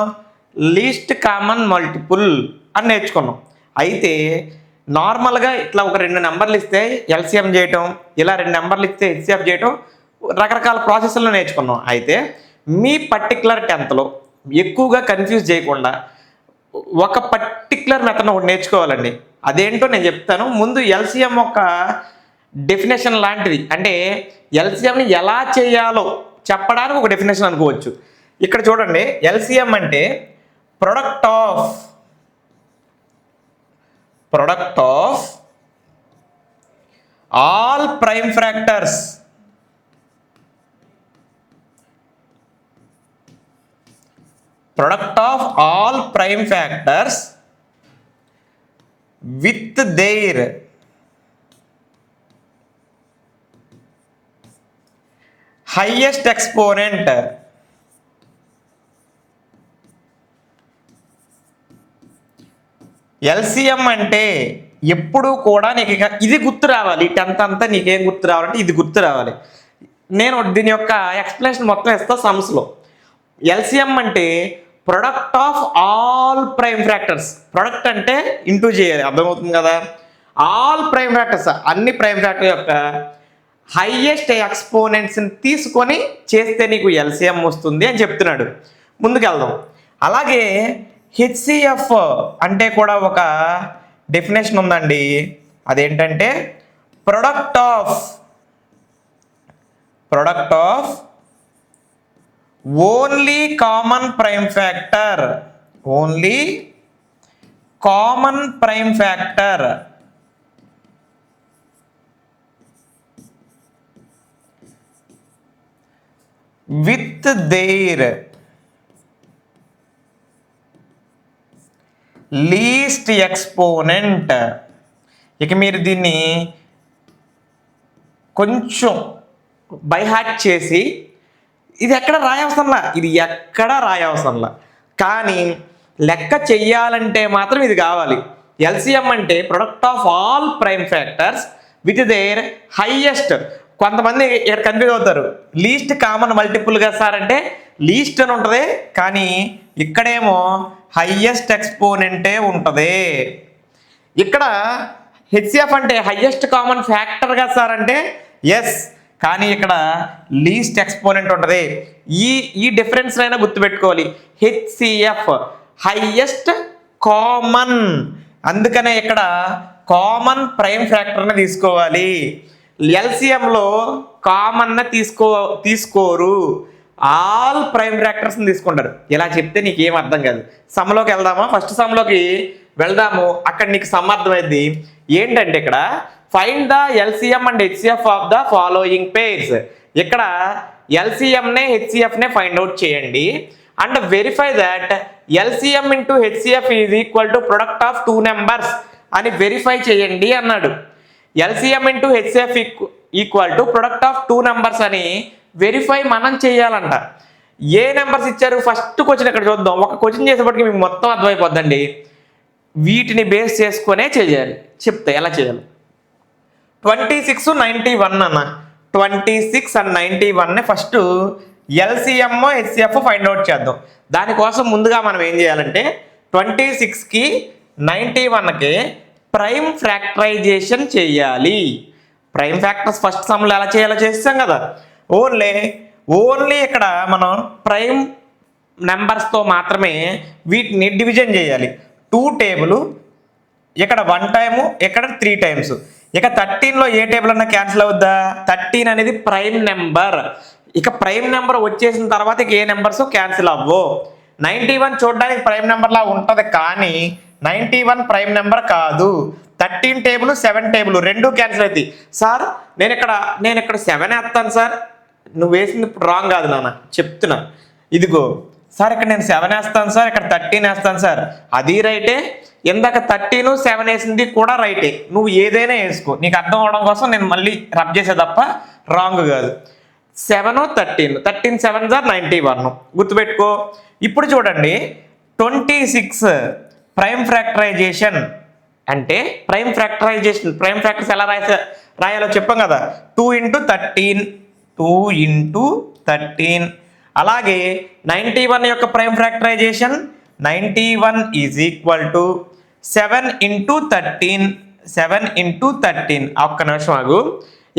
లీస్ట్ కామన్ మల్టిపుల్ అని నేర్చుకున్నాం. అయితే నార్మల్గా ఇట్లా ఒక 2 నెంబర్లు ఇస్తే ఎల్సిఎం చేయటం, ఇలా 2 నెంబర్లు ఇస్తే హెచ్సిఎఫ్ చేయటం రకరకాల ప్రాసెస్లో నేర్చుకున్నాం. అయితే మీ పర్టికులర్ 10th ఎక్కువగా కన్ఫ్యూజ్ చేయకుండా ఒక పర్టికులర్ మెథడ్ ఒకటి నేర్చుకోవాలండి. అదేంటో నేను చెప్తాను. ముందు ఎల్సిఎం ఒక డెఫినేషన్ లాంటిది. అంటే ఎల్సిఎంని ఎలా చేయాలో చెప్పడానికి ఒక డెఫినేషన్ అనుకోవచ్చు. ఇక్కడ చూడండి, ఎల్సిఎం అంటే product of all prime factors with their highest exponent. LCM అంటే ఎప్పుడు కూడా నీకు ఇది గుర్తు రావాలి. 10th అంతా నీకేం గుర్తు రావాలంటే ఇది గుర్తు రావాలి. నేను దీని యొక్క ఎక్స్ప్లెనేషన్ మొత్తం ఇస్తా సమ్స్లో. ఎల్సిఎం అంటే product of all prime factors. Product అంటే ఇంటూ చేయాలి, అర్థమవుతుంది కదా. ఆల్ ప్రైమ్ ఫ్యాక్టర్స్, అన్ని ప్రైమ్ ఫ్యాక్టర్ యొక్క హైయెస్ట్ ఎక్స్పోనెంట్స్ని తీసుకొని చేస్తే నీకు ఎల్సిఎం వస్తుంది అని చెప్తున్నాడు. ముందుకెళ్దాం. అలాగే హెచ్సిఎఫ్ అంటే కూడా ఒక డెఫినేషన్ ఉందండి. అదేంటంటే product of only common prime factor, only common prime factor with their least exponent. ఇక మీరు దీన్ని కొంచెం బైహార్ట్ చేసి ఇది ఎక్కడ రాయవసరంలా, కానీ లెక్క చెయ్యాలంటే మాత్రం ఇది కావాలి. ఎల్సిఎం అంటే product of all prime factors with their highest. కొంతమంది ఇక్కడ కన్ఫ్యూజ్ అవుతారు, లీస్ట్ కామన్ మల్టిపుల్ కదా సార్ అంటే లీస్ట్ అని ఉంటుంది, కానీ ఇక్కడేమో హైయెస్ట్ ఎక్స్పోనెంటే ఉంటుంది. ఇక్కడ హెచ్సిఎఫ్ అంటే హైయెస్ట్ కామన్ ఫ్యాక్టర్ కదా సార్ అంటే ఎస్, కానీ ఇక్కడ లీస్ట్ ఎక్స్పోనెంట్ ఉంటుంది. ఈ డిఫరెన్స్ అయినా గుర్తుపెట్టుకోవాలి. హెచ్సిఎఫ్ హైయెస్ట్ కామన్, అందుకనే ఇక్కడ కామన్ ప్రైమ్ ఫ్యాక్టర్ని తీసుకోవాలి. ఎల్సిఎంలో కామన్ తీసుకోరు, ఆల్ ప్రైమ్ ఫ్యాక్టర్స్ని తీసుకుంటారు. ఇలా చెప్తే నీకు ఏం అర్థం కాదు. సమ్లోకి వెళ్దామా? ఫస్ట్ సమ్లోకి వెళ్దాము, అక్కడ నీకు సమ్ అర్థమైంది. ఏంటంటే ఇక్కడ find the LCM and HCF of the following pairs. ఇక్కడ ఎల్సిఎంనే హెచ్సిఎఫ్నే ఫైండ్ అవుట్ చేయండి and verify that LCM into HCF is equal to product of 2 numbers అని వెరిఫై చేయండి అన్నాడు. LCM into HCF equal to product of 2 numbers అని verify మనం చేయాలంట. ఏ numbers ఇచ్చారు? First question ఇక్కడ చూద్దాం. ఒక క్వశ్చన్ చేసేప్పటికి మీకు మొత్తం అర్థమైపోద్దండి. వీటిని బేస్ చేసుకునే చేయాలి. చెప్తా ఎలా చేయాలి. 26, 91 అన్న. 26 and 91 first LCM HCF find out చేద్దాం. దానికోసం ముందుగా మనం ఏం చేయాలంటే 26కి 91కి ప్రైమ్ ఫ్యాక్టరైజేషన్ చేయాలి. ప్రైమ్ ఫ్యాక్టర్స్ ఫస్ట్ సమ్లో ఎలా చేయాలో చేస్తాం కదా. ఓన్లీ ఇక్కడ మనం ప్రైమ్ నెంబర్స్తో మాత్రమే వీటిని డివిజన్ చేయాలి. 2 టేబుల్, ఇక్కడ 1 టైము, ఇక్కడ 3 టైమ్స్. ఇక 13లో ఏ టేబుల్ అన్నా క్యాన్సిల్ అవుద్దా? 13 అనేది ప్రైమ్ నెంబర్. ఇక ప్రైమ్ నెంబర్ వచ్చేసిన తర్వాత ఇక ఏ నెంబర్స్ క్యాన్సిల్ అవ్వవు. 91 చూడడానికి ప్రైమ్ నెంబర్లా ఉంటుంది, కానీ 91 ప్రైమ్ నెంబర్ కాదు. 13 టేబుల్ 7 టేబుల్ రెండు క్యాన్సిల్ అవుతాయి. సార్ నేను ఇక్కడ 7 వేస్తాను సార్. నువ్వు వేసింది ఇప్పుడు రాంగ్ కాదు నాన్న, చెప్తున్నా. ఇదిగో సార్ ఇక్కడ నేను 7 వేస్తాను సార్, ఇక్కడ 13 వేస్తాను సార్, అది రైటే. ఇందాక 13, 7 వేసింది కూడా రైటే. నువ్వు ఏదైనా వేసుకో, నీకు అర్థం అవడం కోసం నేను మళ్ళీ రబ్ చేసే తప్ప రాంగ్ కాదు. 7, 13, 13 7 సార్ 91 గుర్తుపెట్టుకో. ఇప్పుడు చూడండి 26 ప్రైమ్ ఫ్యాక్టరైజేషన్ అంటే ప్రైమ్ ఫ్యాక్టర్స్ ఎలా రాయాలో చెప్పాం కదా. 2 into 13. అలాగే 91 యొక్క prime factorisation 91 is equal to 7 into 13. ఒక్క నిమిషం ఆగు.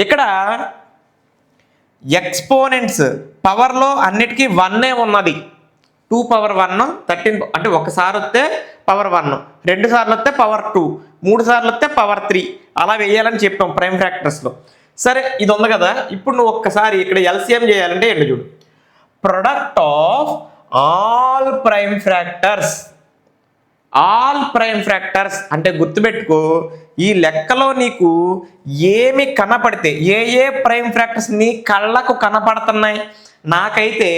ఇక్కడ ఎక్స్పోనెంట్స్ పవర్లో అన్నిటికీ 1 ఉన్నది. 2 power 1, 13 అంటే ఒకసారి వస్తే పవర్ 1, 2 సార్లు వస్తే పవర్ 2, 3 సార్లు వస్తే పవర్ 3 అలా వేయాలని చెప్పాం ప్రైమ్ ఫ్యాక్టర్స్లో. సరే ఇది ఉంది కదా. ఇప్పుడు నువ్వు ఒక్కసారి ఇక్కడ ఎల్సిఎం చేయాలంటే ఏంటి చూడు. Product of all prime factors అంటే గుర్తుపెట్టుకో, ఈ లెక్కలో నీకు ఏమి కనపడితే ఏ ప్రైమ్ ఫ్యాక్టర్స్ నీ కళ్ళకు కనపడుతున్నాయి. నాకైతే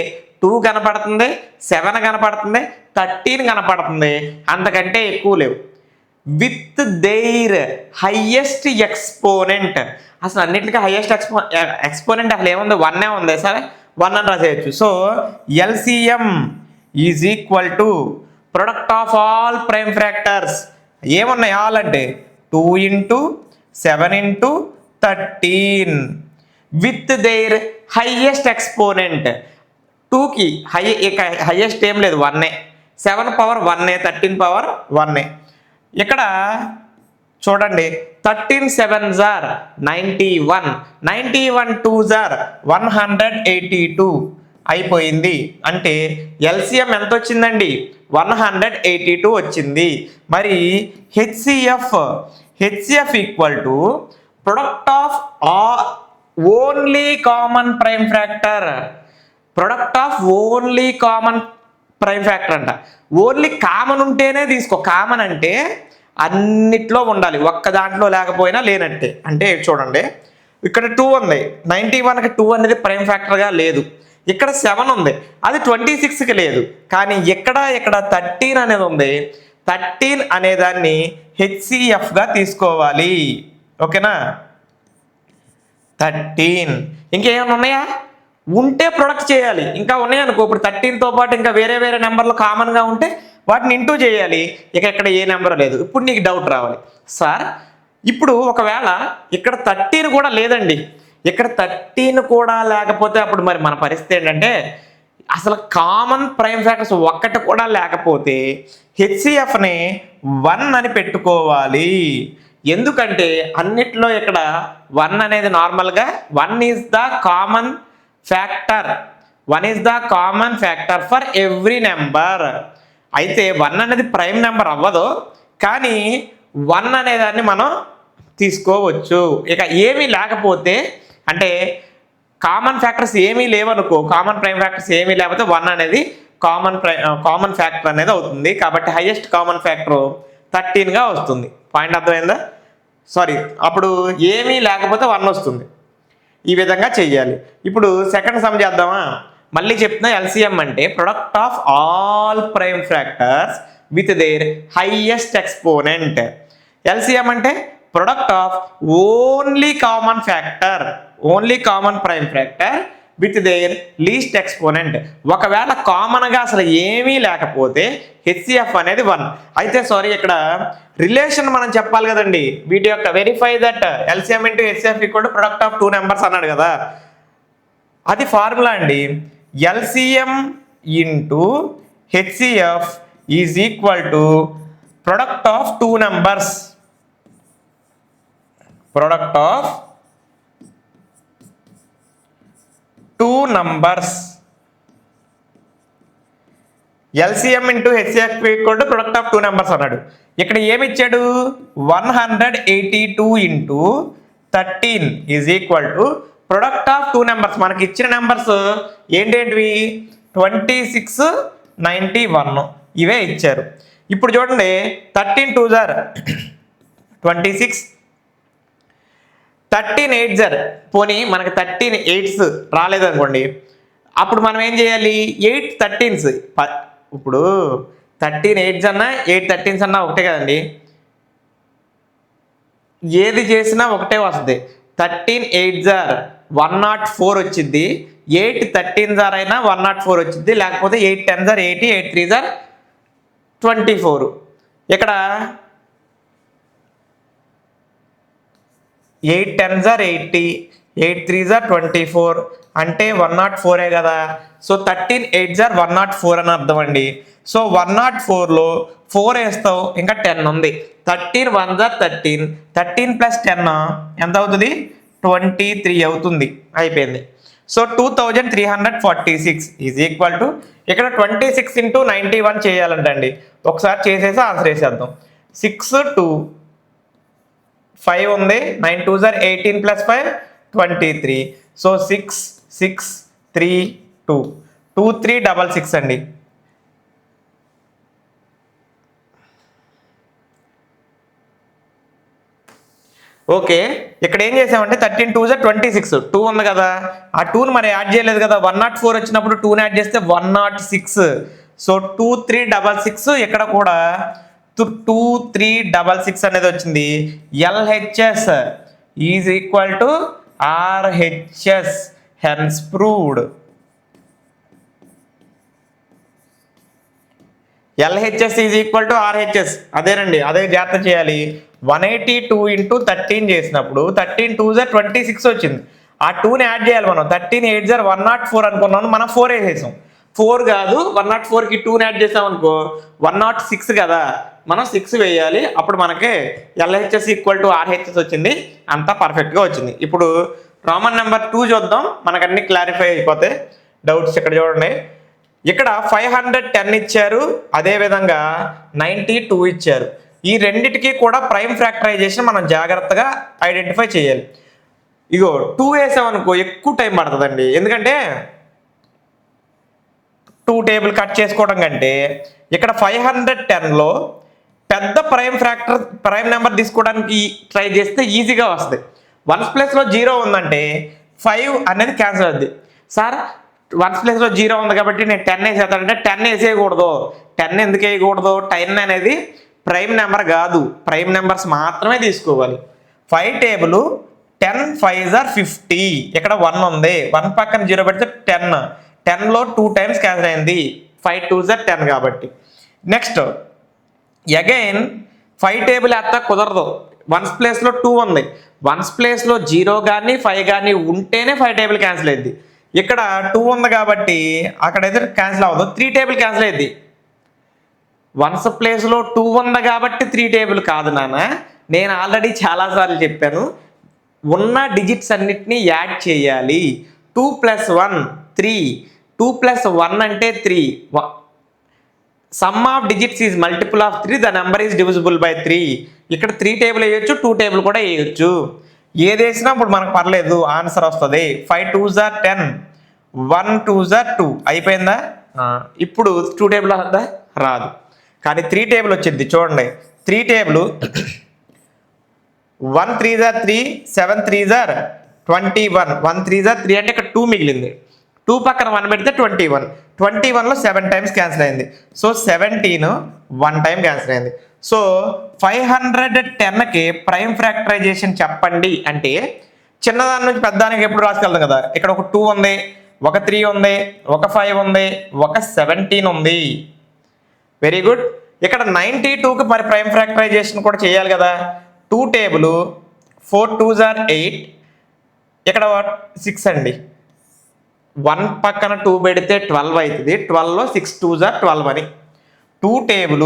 2 కనపడుతుంది, 7 కనపడుతుంది, 13 కనపడుతుంది, అంతకంటే ఎక్కువ లేవు. With their highest exponent. అసలు అన్నింటికీ హైయెస్ట్ ఎక్స్పోనెంట్ అసలు ఏముంది? 1 ఉంది. సరే 1 అని రాసేయచ్చు. So LCM is equal to product of all prime factors. ఏమున్నాయి ఆల్ అంటే 2 into 7 into 13. With their highest exponent. 2కి హైయెస్ట్ ఏం లేదు, 1ఏ. 7 పవర్ 1ఏ, 13 పవర్ 1ఏ. ఇక్కడ చూడండి, 13 7s are 91, 91 2s are 182 అయిపోయింది. అంటే ఎల్సిఎం ఎంత వచ్చిందండి? 182 వచ్చింది. మరి HCF equal to product of only common prime factor. Product of only common prime factor అంట. ఓన్లీ కామన్ ఉంటేనే తీసుకో. కామన్ అంటే అన్నిట్లో ఉండాలి, ఒక్క దాంట్లో లేకపోయినా లేనట్టే. అంటే చూడండి, ఇక్కడ 2 ఉంది, 91కి 2 అనేది ప్రైమ్ ఫ్యాక్టర్గా లేదు. ఇక్కడ 7 ఉంది, అది 26కి లేదు. కానీ ఇక్కడ 13 అనేది ఉంది. 13 అనే దాన్ని హెచ్సిఎఫ్గా తీసుకోవాలి. ఓకేనా? 13 ఇంకేమైనా ఉన్నాయా? ఉంటే ప్రొడక్ట్ చేయాలి. ఇంకా ఉన్నాయనుకో, ఇప్పుడు 13తో పాటు ఇంకా వేరే వేరే నెంబర్లు కామన్గా ఉంటే వాటిని ఇంటూ చేయాలి. ఇక్కడ ఏ నెంబర్ లేదు. ఇప్పుడు నీకు డౌట్ రావాలి, సార్ ఇప్పుడు ఒకవేళ ఇక్కడ 13 కూడా లేదండి, ఇక్కడ 13 కూడా లేకపోతే అప్పుడు మరి మన పరిస్థితి ఏంటంటే, అసలు కామన్ ప్రైమ్ ఫ్యాక్టర్స్ ఒక్కటి కూడా లేకపోతే హెచ్సిఎఫ్ని 1 అని పెట్టుకోవాలి. ఎందుకంటే అన్నిట్లో ఇక్కడ 1 అనేది నార్మల్గా 1 is the common factor. 1 is the common factor for every number. అయితే 1 అనేది ప్రైమ్ నెంబర్ అవ్వదు, కానీ 1 అనేదాన్ని మనం తీసుకోవచ్చు. ఇక ఏమీ లేకపోతే, అంటే కామన్ ఫ్యాక్టర్స్ ఏమీ లేవనుకో, కామన్ ప్రైమ్ ఫ్యాక్టర్స్ ఏమీ లేకపోతే 1 అనేది కామన్ ఫ్యాక్టర్ అనేది అవుతుంది. కాబట్టి హైయెస్ట్ కామన్ ఫ్యాక్టర్ 13గా వస్తుంది. పాయింట్ అర్థమైందా? సారీ, అప్పుడు ఏమీ లేకపోతే 1 వస్తుంది. ఈ విధంగా చెయ్యాలి. ఇప్పుడు సెకండ్ సమ్ చేద్దామా? మళ్ళీ చెప్తున్నా, ఎల్సిఎం అంటే product of all prime factors with their highest exponent. LCM అంటే product of only common factor, only common prime factor with their least exponent. ఒకవేళ కామన్గా అసలు ఏమీ లేకపోతే హెచ్సిఎఫ్ అనేది 1. అయితే సారీ, ఇక్కడ రిలేషన్ మనం చెప్పాలి కదండి. వీటి యొక్క verify that LCM into HCF equal to product of 2 numbers అన్నాడు కదా, అది ఫార్ములా అండి. LCM into HCF is equal to product of 2 numbers. Product of 2 numbers. LCM into HCF equal to product of 2 numbers అన్నాడు. ఇక్కడ ఏమి ఇచ్చాడు? 182 into 13 is equal to product of 2 numbers. మనకి ఇచ్చిన నెంబర్స్ ఏంటేంటివి? 26, 91 ఇవే ఇచ్చారు. ఇప్పుడు చూడండి, 13 2s are 26, 13 8s are, పోనీ మనకి 13 8s రాలేదనుకోండి, అప్పుడు మనం ఏం చేయాలి? 8 13s. ఇప్పుడు 13 8s అన్నా 8 13s అన్నా ఒకటే కదండి, ఏది చేసినా ఒకటే వస్తుంది. 13 8s are 104 వచ్చింది, 8 13s are అయినా 104 వచ్చింది, లేకపోతే 8 10s are 80, 8 3s are 24. ఇక్కడ 8 10s are 80, 8 3s are 24 అంటే 104 కదా. సో 13 8s are 104 అని అర్థం అండి. సో 104లో 4 వేస్తావు, ఇంకా 10 ఉంది. 13 1s are 13, 13 + 10 ఎంత అవుతుంది? 23 అవుతుంది. అయిపోయింది. సో 2346 ఈజ్ ఈక్వల్ టు, ఇక్కడ 26 ఇంటూ 91 చేయాలంటండి. ఒకసారి చేసేసి ఆన్సర్ వేసేద్దాం. 6 2 5 ఉంది, 9 2s are 18 + 5 23. సో 6 6 3 2 2 3 66 అండి. ఓకే, ఇక్కడ ఏం చేసామంటే 13 2s are 26, 2 ఉంది కదా, ఆ 2ని మరి యాడ్ చేయలేదు కదా. 104 వచ్చినప్పుడు 2ని యాడ్ చేస్తే 106. సో 2 3 66, ఇక్కడ కూడా 2 3 66 అనేది వచ్చింది. LHS is equal to RHS, hence proved. LHS is equal to RHS. అదేనండి, అదే జాగ్రత్త చేయాలి. 182 ఇంటూ 13 చేసినప్పుడు 13 2s are 26 వచ్చింది. ఆ 2ని యాడ్ చేయాలి మనం. 13 8 జార్ 104 అనుకున్నాను, మనం 4 వేసేసాం. 4 కాదు, 104కి 2ని యాడ్ చేసాం అనుకో 106 కదా, మనం 6 వేయాలి. అప్పుడు మనకి ఎల్హెచ్ఎస్ ఈక్వల్ టు ఆర్హెచ్ఎస్ వచ్చింది. అంతా పర్ఫెక్ట్గా వచ్చింది. ఇప్పుడు రామన్ నెంబర్ 2 చూద్దాం, మనకు అన్ని క్లారిఫై అయిపోతాయి డౌట్స్. ఇక్కడ చూడండి, ఇక్కడ 510 ఇచ్చారు, అదేవిధంగా 92 ఇచ్చారు. ఈ రెండిటికి కూడా ప్రైమ్ ఫ్యాక్టరైజేషన్ మనం జాగ్రత్తగా ఐడెంటిఫై చేయాలి. ఇగో 2 వేసామనుకో ఎక్కువ టైం పడుతుందండి, ఎందుకంటే 2 టేబుల్ కట్ చేసుకోవడం కంటే ఇక్కడ 510లో పెద్ద ప్రైమ్ నెంబర్ తీసుకోవడానికి ట్రై చేస్తే ఈజీగా వస్తుంది. 1's ప్లేస్లో 0 ఉందంటే 5 అనేది క్యాన్సిల్ అవుద్ది. సార్ 1's ప్లేస్లో 0 ఉంది కాబట్టి నేను 10 వేసేస్తానంటే 10 వేసేయకూడదు. 10 ఎందుకు వేయకూడదు? 10 అనేది ప్రైమ్ నెంబర్ కాదు, ప్రైమ్ నెంబర్స్ మాత్రమే తీసుకోవాలి. 5 టేబుల్ 10 5s are 50, ఇక్కడ 1 ఉంది, 1 పక్కన 0 పెడితే 10, 10లో 2 టైమ్స్ క్యాన్సిల్ అయింది, 5 2s are 10 కాబట్టి. నెక్స్ట్ అగైన్ 5 టేబుల్ వేస్తా కుదరదు, 1's ప్లేస్లో 2 ఉంది, 1's ప్లేస్లో 0 కానీ 5 కానీ ఉంటేనే 5 టేబుల్ క్యాన్సిల్ అయింది. ఇక్కడ 2 ఉంది కాబట్టి అక్కడైతే క్యాన్సిల్ అవ్వదు, 3 టేబుల్ క్యాన్సిల్ అయింది. 1's ప్లేస్లో 2 ఉంది కాబట్టి 3 టేబుల్ కాదు నాన్న, నేను ఆల్రెడీ చాలాసార్లు చెప్పాను, ఉన్న డిజిట్స్ అన్నిటినీ యాడ్ చేయాలి. 2 + 1 3, 2 + 1 అంటే 3, some of digits is multiple of 3, the number is divisible by 3. ఇక్కడ 3 టేబుల్ వేయొచ్చు, 2 టేబుల్ కూడా వేయొచ్చు, ఏది వేసినా ఇప్పుడు మనకు పర్లేదు, ఆన్సర్ వస్తుంది. 5 2s are 10, 1 2s are 2 అయిపోయిందా? ఇప్పుడు 2 టేబుల్ వద్దా? రాదు, కానీ 3 టేబుల్ వచ్చింది. చూడండి 3 table 1 3s are 3, 7 3s are 21, 1 3s are 3 అంటే ఇక్కడ 2 మిగిలింది, 2 పక్కన 1 పెడితే 21, 21లో 7 టైమ్స్ క్యాన్సిల్ అయింది. సో 17 1 టైం క్యాన్సిల్ అయింది. సో 510కి ప్రైమ్ ఫ్యాక్టరైజేషన్ చెప్పండి అంటే చిన్నదాని నుంచి పెద్దదానికి ఎప్పుడు రాసుకెళ్తాం కదా. ఇక్కడ ఒక 2 ఉంది, ఒక 3 ఉంది, ఒక 5 ఉంది, ఒక 17 ఉంది. Very good. ఇక్కడ 92కి మరి ప్రైమ్ ఫ్యాక్టరైజేషన్ కూడా చేయాలి కదా. 2 టేబుల్ 4 2s are 8, ఇక్కడ 6 అండి, 1 పక్కన 2 పెడితే 12 అవుతుంది, 12లో 6 2s are 12 అని. 2 table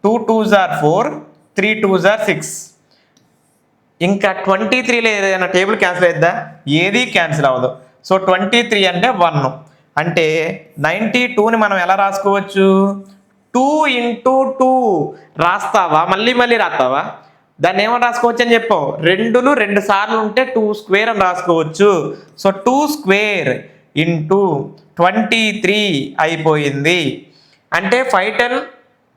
2 2s are 4, 3 2s are 6. ఇంకా 23లో ఏదైనా టేబుల్ క్యాన్సిల్ అవుద్దా? ఏది క్యాన్సిల్ అవ్వదు. సో 23 అంటే 1, అంటే 92ని మనం ఎలా రాసుకోవచ్చు? 2 × 2 రాస్తావా? మళ్ళీ రాస్తావా? దాన్ని ఏమని రాసుకోవచ్చు అని చెప్పాం, 2లు 2 సార్లు ఉంటే 2 స్క్వేర్ అని రాసుకోవచ్చు. సో 2 స్క్వేర్ × 23 అయిపోయింది. అంటే 510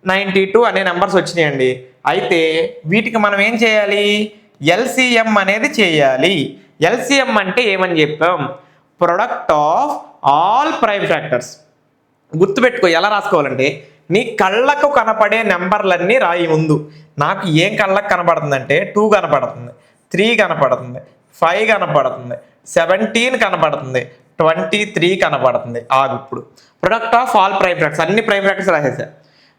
92 అనే నెంబర్స్ వచ్చినాయండి. అయితే వీటికి మనం ఏం చేయాలి? ఎల్సిఎం అనేది చేయాలి. ఎల్సిఎం అంటే ఏమని చెప్పాం? Product of all prime factors. గుర్తుపెట్టుకో, ఎలా రాసుకోవాలంటే నీ కళ్ళకు కనపడే నెంబర్లన్నీ రాయి ముందు. నాకు ఏం కళ్ళకు కనపడుతుందంటే 2 కనపడుతుంది, 3 కనపడుతుంది, 5 కనపడుతుంది, 17 కనపడుతుంది, 23 కనపడుతుంది. ఆగు, ఇప్పుడు product of all prime factors, అన్ని ప్రైమ్ ఫ్యాక్టర్స్ రాసేసా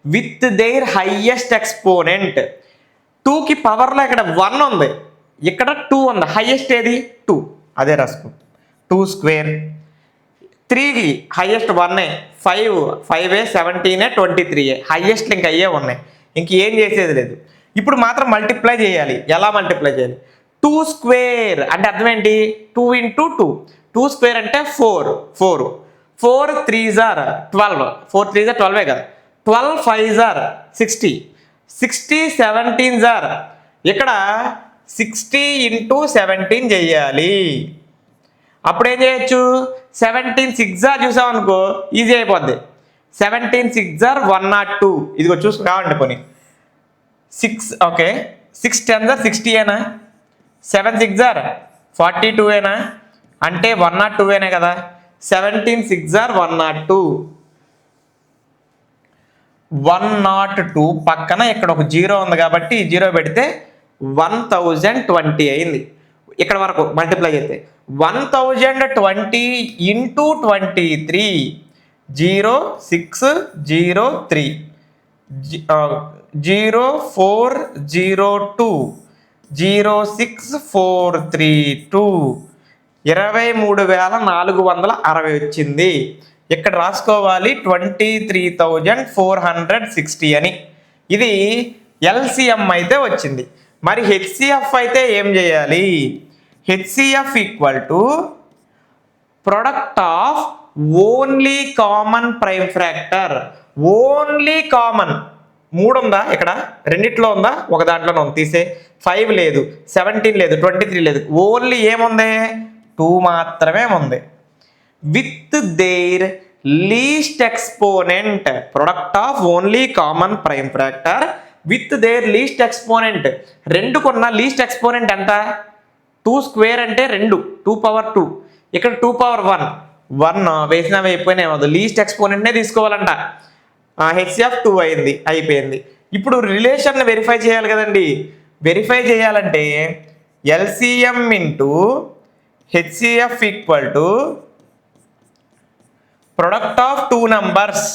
విత్ దేర్ హైయెస్ట్ ఎక్స్పోనెంట్. 2కి పవర్లో ఇక్కడ 1 ఉంది, ఇక్కడ 2 ఉంది, హైయెస్ట్ ఏది? 2, అదే రాసుకో. 2 స్క్వేర్. 3కి హైయెస్ట్ 1, 5 5 17 23, హైయెస్ట్ ఇంక అయ్యే ఉన్నాయి, ఇంక ఏం చేసేది లేదు. ఇప్పుడు మాత్రం మల్టిప్లై చేయాలి. ఎలా మల్టిప్లై చేయాలి? 2 స్క్వేర్ అంటే అర్థం ఏంటి? 2 × 2, 2 స్క్వేర్ అంటే 4, 4 3s are 12, 4 3s are 12 కదా, 12 5s are 60, 60 17s are, ఇక్కడ 60 × 17 చేయాలి. అప్పుడు ఏం చేయొచ్చు? 17 6s are చూసాం అనుకో ఈజీ అయిపోద్ది. 17 6s are 102, ఇదిగో చూసుకో కావండి పోనీ 6, ఓకే 6 10s are 60 ఏనా, 7 6s are 42 ఏనా, అంటే 102 ఏనే కదా. 17 6s are 102, 102 పక్కన ఇక్కడ ఒక 0 ఉంది కాబట్టి 0 పెడితే 1020 అయింది. ఇక్కడ వరకు మల్టిప్లై చేస్తే 1020 × 23 0603 0402 06432 23,460 వచ్చింది. ఇక్కడ రాసుకోవాలి 23,460 అని. ఇది ఎల్సిఎం అయితే వచ్చింది. మరి హెచ్సిఎఫ్ అయితే ఏం చేయాలి? HCF equal to product of only common prime factor. Only common 3 ఉందా? ఇక్కడ రెండిట్లో ఉందా? ఒక దాంట్లోనే ఉంది, తీసే. 5 లేదు, 17 లేదు, 23 లేదు, ఓన్లీ ఏముంది? 2 మాత్రమే ఉంది. With their least exponent. Product of only common prime factor with their least exponent. 2 కొన్న లీస్ట్ ఎక్స్పోనెంట్ ఎంత? 2 స్క్వేర్ అంటే 2, 2 పవర్ 2. ఇక్కడ 2 పవర్ 1 వేసినా అయిపోయినాయి. లీస్ట్ ఎక్స్పోనెంట్నే తీసుకోవాలంట. హెచ్సిఎఫ్ 2 అయింది, అయిపోయింది. ఇప్పుడు రిలేషన్ వెరిఫై చేయాలి కదండి. వెరిఫై చేయాలంటే LCM into HCF equal to product of 2 numbers.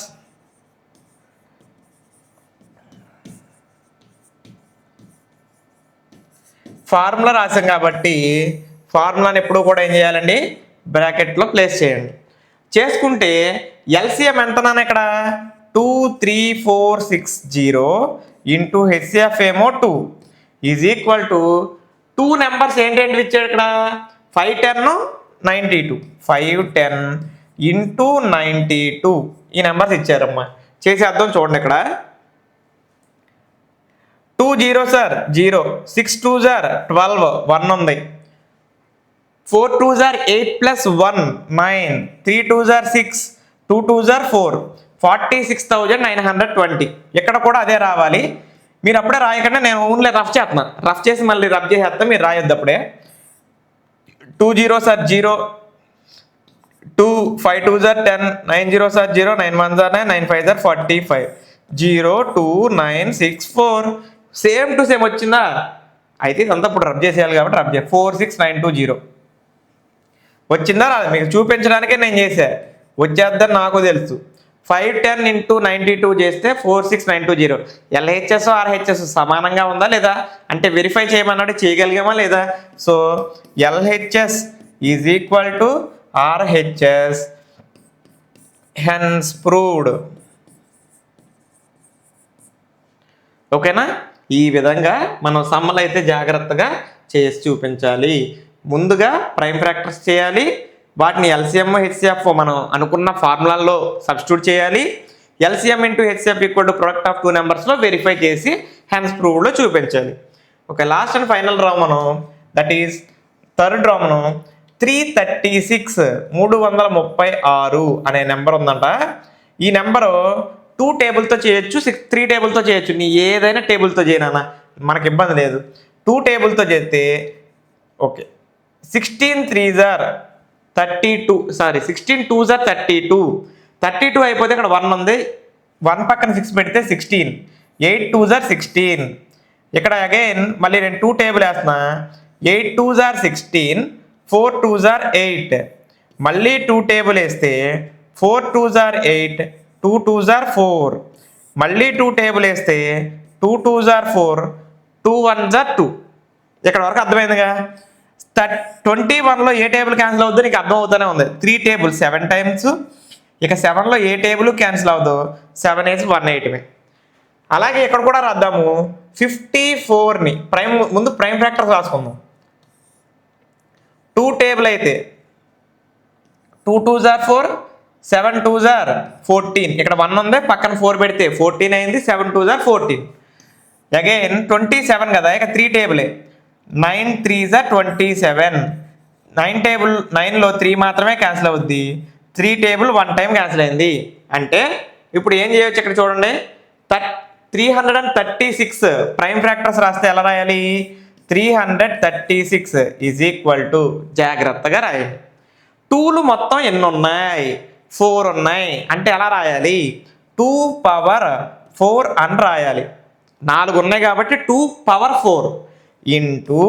Formula రాసాం కాబట్టి ఫార్ములాని ఎప్పుడు కూడా ఏం చేయాలండి? బ్రాకెట్లో ప్లేస్ చేయండి. చేసుకుంటే ఎల్సిఎం ఎంత నాన్న? ఇక్కడ 23460 ఇంటూ హెచ్సిఎఫ్ ఏమో 2 ఈజ్ ఈక్వల్ టు 2 నెంబర్స్ ఏంటంటే ఇచ్చాడు ఇక్కడ 510 92. 510 ఇంటూ 92 ఈ నెంబర్స్ ఇచ్చారమ్మా. చేసేద్దాం చూడండి. ఇక్కడ 2 0 సార్ 0, 6 2 సార్ 12, 1 ఉంది. 4 2 సార్ 8 ప్లస్ 1 9, 3 2 సార్ 6, 2 2 సార్ 4, 46,920. ఇక్కడ కూడా అదే రావాలి. మీరు అప్పుడే రాయకుండా నేను ఓన్లీ రఫ్ చేస్తున్నా. రఫ్ చేసి మళ్ళీ రఫ్ చేసేస్తా, మీరు రాయొద్దు అప్పుడే. 2 0 sir 0, 2 5 2 sir 10, 9 0 sir 0, 9 1 sir 9, 9 5 sir 45, 0 2 9 6 4. Same to same వచ్చిందా? అయితే ఇదంతా ఇప్పుడు రబ్ చేసేయాలి కాబట్టి రబ్ చేయాలి. 46920 వచ్చిందా? రాదు. మీకు చూపించడానికే నేను చేసా. వచ్చేద్దని నాకు తెలుసు. 510 ఇంటూ 92 చేస్తే 46920. ఎల్హెచ్ఎస్ ఆర్హెచ్ఎస్ సమానంగా ఉందా లేదా అంటే వెరిఫై చేయమన్నాడు, చేయగలిగామా లేదా? So LHS is equal to RHS, hence proved. ఓకేనా? ఈ విధంగా మనం సమ్మలు అయితే జాగ్రత్తగా చేసి చూపించాలి. ముందుగా ప్రైమ్ ఫ్రాక్టర్స్ చేయాలి, వాటిని ఎల్సిఎం హెచ్సిఎఫ్ మనం అనుకున్న ఫార్ములాల్లో సబ్స్టిట్యూట్ చేయాలి. LCM into HCF equal to product of 2 నెంబర్స్లో వెరిఫై చేసి హెన్స్ ప్రూవ్డ్లో చూపించాలి. ఓకే, లాస్ట్ అండ్ ఫైనల్ రా మనం, దట్ ఈస్ థర్డ్ రా మనం 336 336 అనే నెంబర్ ఉందంట. ఈ నెంబరు 2 టేబుల్తో చేయొచ్చు, 3 టేబుల్తో చేయొచ్చు. నీ ఏదైనా టేబుల్తో చేయనా, మనకి ఇబ్బంది లేదు. 2 టేబుల్తో చేస్తే okay. 16 3s are 32, sorry 16 2s are 32. 32 అయిపోతే ఇక్కడ 1 ఉంది, 1 పక్కన 6 పెడితే 16, 8 2s are 16. ఇక్కడ అగైన్ మళ్ళీ నేను 2 టేబుల్ వేస్తున్నా. 8 2s are 16, 4 2s are 8. మళ్ళీ 2 టేబుల్ వేస్తే 4 2s are 8, 2 2s are 4. మళ్ళీ 2 టేబుల్ వేస్తే 2 2s are 4, 2 1s are 2. ఇక్కడ వరకు అర్థమైందిగా. 21లో ఏ టేబుల్ క్యాన్సిల్ అవుతుందో నీకు అర్థం అవుతూనే ఉంది. 3 టేబుల్ 7 టైమ్స్, ఇక 7లో ఏ టేబుల్ క్యాన్సిల్ అవుతుందో 7 8 180. అలాగే ఇక్కడ కూడా రాద్దాము. 54ని ప్రైమ్ ముందు ప్రైమ్ ఫ్యాక్టర్స్ రాసుకుందాం. 2 టేబుల్ అయితే 2 2s are 4, 7 2s are 14. ఇక్కడ 1 ఉంది, పక్కన 4 పెడితే 14 అయింది, 7 2s are 14. అగైన్ 27 కదా, ఇక 3 టేబులే. 9 3s are 27. 9 టేబుల్ 9లో 3 మాత్రమే క్యాన్సిల్ అవుద్ది. 3 టేబుల్ 1 టైం క్యాన్సిల్ అయింది. అంటే ఇప్పుడు ఏం చేయొచ్చు ఇక్కడ చూడండి. 336 ప్రైమ్ ఫ్యాక్టర్స్ రాస్తే ఎలా రాయాలి? 336 ఈజ్ ఈక్వల్ టు, జాగ్రత్తగా రాయాలి. 2లు మొత్తం ఎన్ని ఉన్నాయి? 4 ఉన్నాయి. అంటే ఎలా రాయాలి? 2 పవర్ 4 అని రాయాలి. 4 ఉన్నాయి కాబట్టి 2 పవర్ 4 ఇంటూ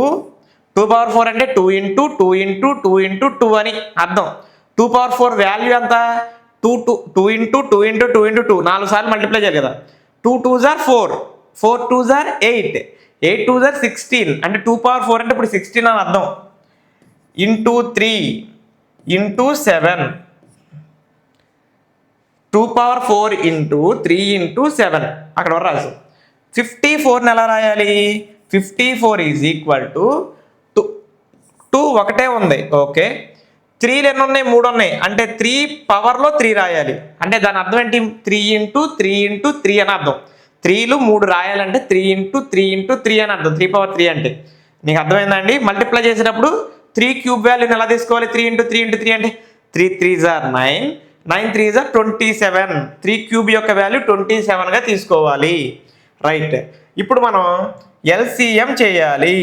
2 పవర్ 4 అంటే 2 ఇంటూ 2 ఇంటూ 2 ఇంటూ 2 అని అర్థం. 2 పవర్ 4 వాల్యూ ఎంత? 2 ఇంటూ 2 ఇంటూ 2 ఇంటూ 2 4 సార్లు మల్టిప్లై చేయాలి కదా. 2 2s are 4, 4 2s are 8, 8 2s are 16. అంటే 2 పవర్ 4 అంటే ఇప్పుడు 16 అని అర్థం. Into 3 into 7 2 power 4 into 3 into 7 అక్కడ వరకు రాసు. 54ని ఎలా రాయాలి? 54 ఈజ్ ఈక్వల్ టు 2 ఒకటే ఉంది. ఓకే, 3 ఎన్ని ఉన్నాయి? 3 ఉన్నాయి. అంటే 3 పవర్లో 3 రాయాలి. అంటే దాని అర్థం ఏంటి? 3 ఇంటూ 3 ఇంటూ 3 అని అర్థం. 3లు 3 రాయాలంటే 3 ఇంటూ 3 ఇంటూ 3 అని అర్థం. 3 power 3 అంటే నీకు అర్థమైందండి? మల్టిప్లై చేసేటప్పుడు 3 క్యూబ్ వాల్యూని ఎలా తీసుకోవాలి? 3 ఇంటూ 3 ఇంటూ 3 అంటే 3 3s are 9, 9 3s are 27. 3 cube యొక్క వాల్యూ 27గా తీసుకోవాలి. రైట్, ఇప్పుడు మనం ఎల్సిఎం చేయాలి.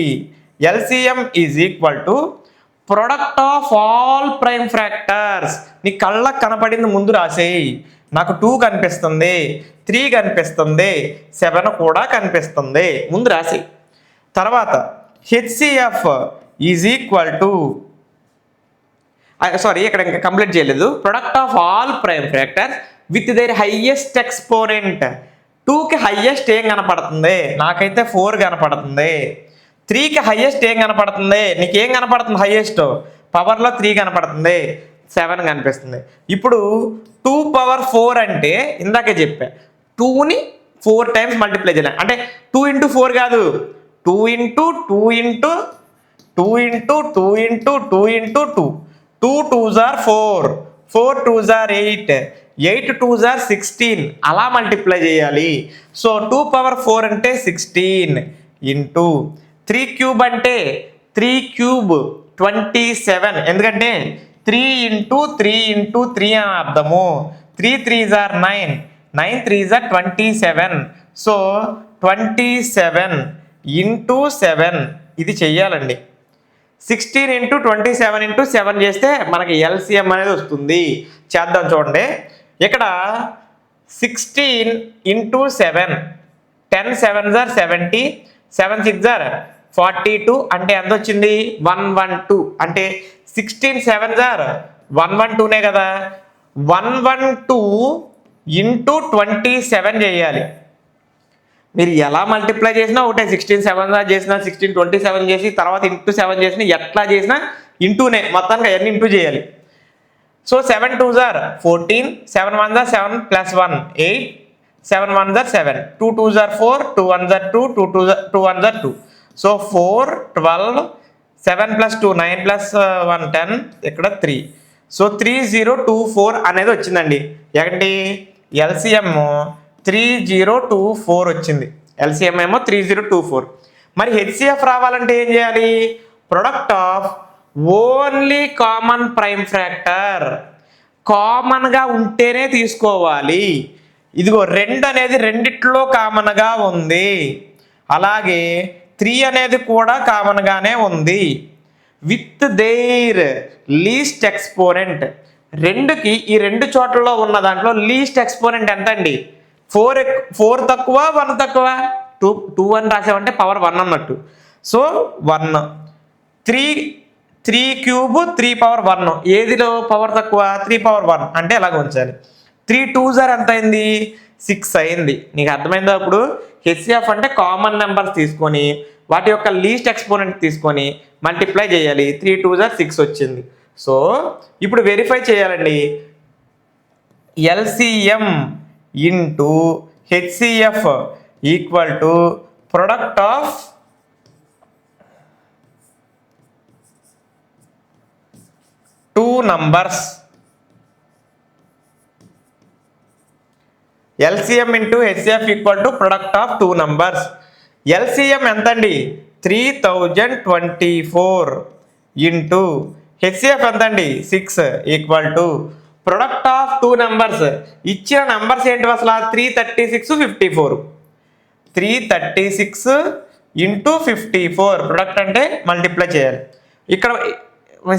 LCM is equal to product of all prime factors. నీ కళ్ళకు కనపడింది ముందు రాసేయి. నాకు 2 కనిపిస్తుంది, 3 కనిపిస్తుంది, 7 కూడా కనిపిస్తుంది, ముందు రాసేయి. తర్వాత HCF is equal to sorry ఇక్కడ ఇంకా కంప్లీట్ చేయలేదు. Product of all prime factors with their highest exponent. 2కి హైయెస్ట్ ఏం కనపడుతుంది? నాకైతే 4 కనపడుతుంది. 3కి హైయెస్ట్ ఏం కనపడుతుంది? నీకేం కనపడుతుంది? హైయెస్ట్ పవర్లో 3 కనపడుతుంది, 7 కనిపిస్తుంది. ఇప్పుడు 2 power 4 అంటే ఇందాకే చెప్పా, 2ని 4 times మల్టిప్లై చేయాలి. అంటే 2 ఇంటూ 4 కాదు, 2 into 2 into 2 into 2 into 2 into 2. 2 2s are 4, 4 2s are 8, 8 2s are 16 అలా మల్టిప్లై చేయాలి. సో 2 power 4 అంటే 16 ఇంటూ 3 క్యూబ్ అంటే 3 క్యూబ్ 27. ఎందుకంటే 3 ఇంటూ 3 ఇంటూ 3 అని అర్థము. 3 3s are 9, 9 3s are 27. So 27 into 7 ఇది చెయ్యాలండి. 16 ఇంటూ 27 ఇంటూ 7 చేస్తే మనకి ఎల్సిఎం అనేది వస్తుంది. చేద్దాం చూడండి. ఇక్కడ 16 into 7, 10 7s are 70, 7 6s are 42 అంటే ఎంత వచ్చింది? 112. అంటే 16 7s are 112నే కదా. 112 ఇంటూ 27 చేయాలి. మీరు ఎలా మల్టిప్లై చేసినా ఒకటే. 16 7 చేసినా, 16 27 చేసి తర్వాత ఇంటూ 7 చేసినా, ఎట్లా చేసినా ఇంటూనే, మొత్తానికి అవన్నీ ఇంటూ చేయాలి. So 7 2s are 14, 7 1s are 7 plus 1 8, 7 1s are 7, 2 2s are 4, 2 1s are 2, 2 1s are 2. So 4 12, 7 plus 2 9 plus 1 10, ఇక్కడ 3. సో 3024 అనేది వచ్చిందండి. ఏంటి? ఎల్సిఎం 3024 వచ్చింది. ఎల్సిఎం ఏమో 3024. మరి హెచ్సిఎఫ్ రావాలంటే ఏం చేయాలి? Product of only common prime factor. కామన్గా ఉంటేనే తీసుకోవాలి. ఇదిగో 2 అనేది రెండిట్లో కామన్గా ఉంది, అలాగే 3 అనేది కూడా కామన్గానే ఉంది. With their least exponent. 2కి ఈ 2 చోట్లలో ఉన్న దాంట్లో లీస్ట్ ఎక్స్పోనెంట్ ఎంత అండి? 4 తక్కువ 1 తక్కువ. 2 అని రాసామంటే పవర్ 1 అన్నట్టు. So 1 3 cube 3 power 1. ఏదిలో పవర్ తక్కువ? 3 power 1 అంటే ఎలాగ ఉంచాలి. 3 2s are ఎంత అయింది? 6 అయింది. నీకు అర్థమైందా? ఇప్పుడు హెచ్సిఎఫ్ అంటే కామన్ నెంబర్స్ తీసుకొని వాటి యొక్క లీస్ట్ ఎక్స్పోనెంట్ తీసుకొని మల్టిప్లై చేయాలి. 3 2s are 6 వచ్చింది. సో ఇప్పుడు వెరిఫై చేయాలండి. LCM into HCF equal to product of two numbers. LCM into HCF equal to product of 2 numbers. LCM ఎంతండి? 3024 ఇంటూ హెచ్సిఎఫ్ ఎంతండి? 6 equal to product of 2 numbers. ఇచ్చిన numbers ఏంటి అసలు? 336 54. 336 into 54 product అంటే multiply చేయాలి. ఇక్కడ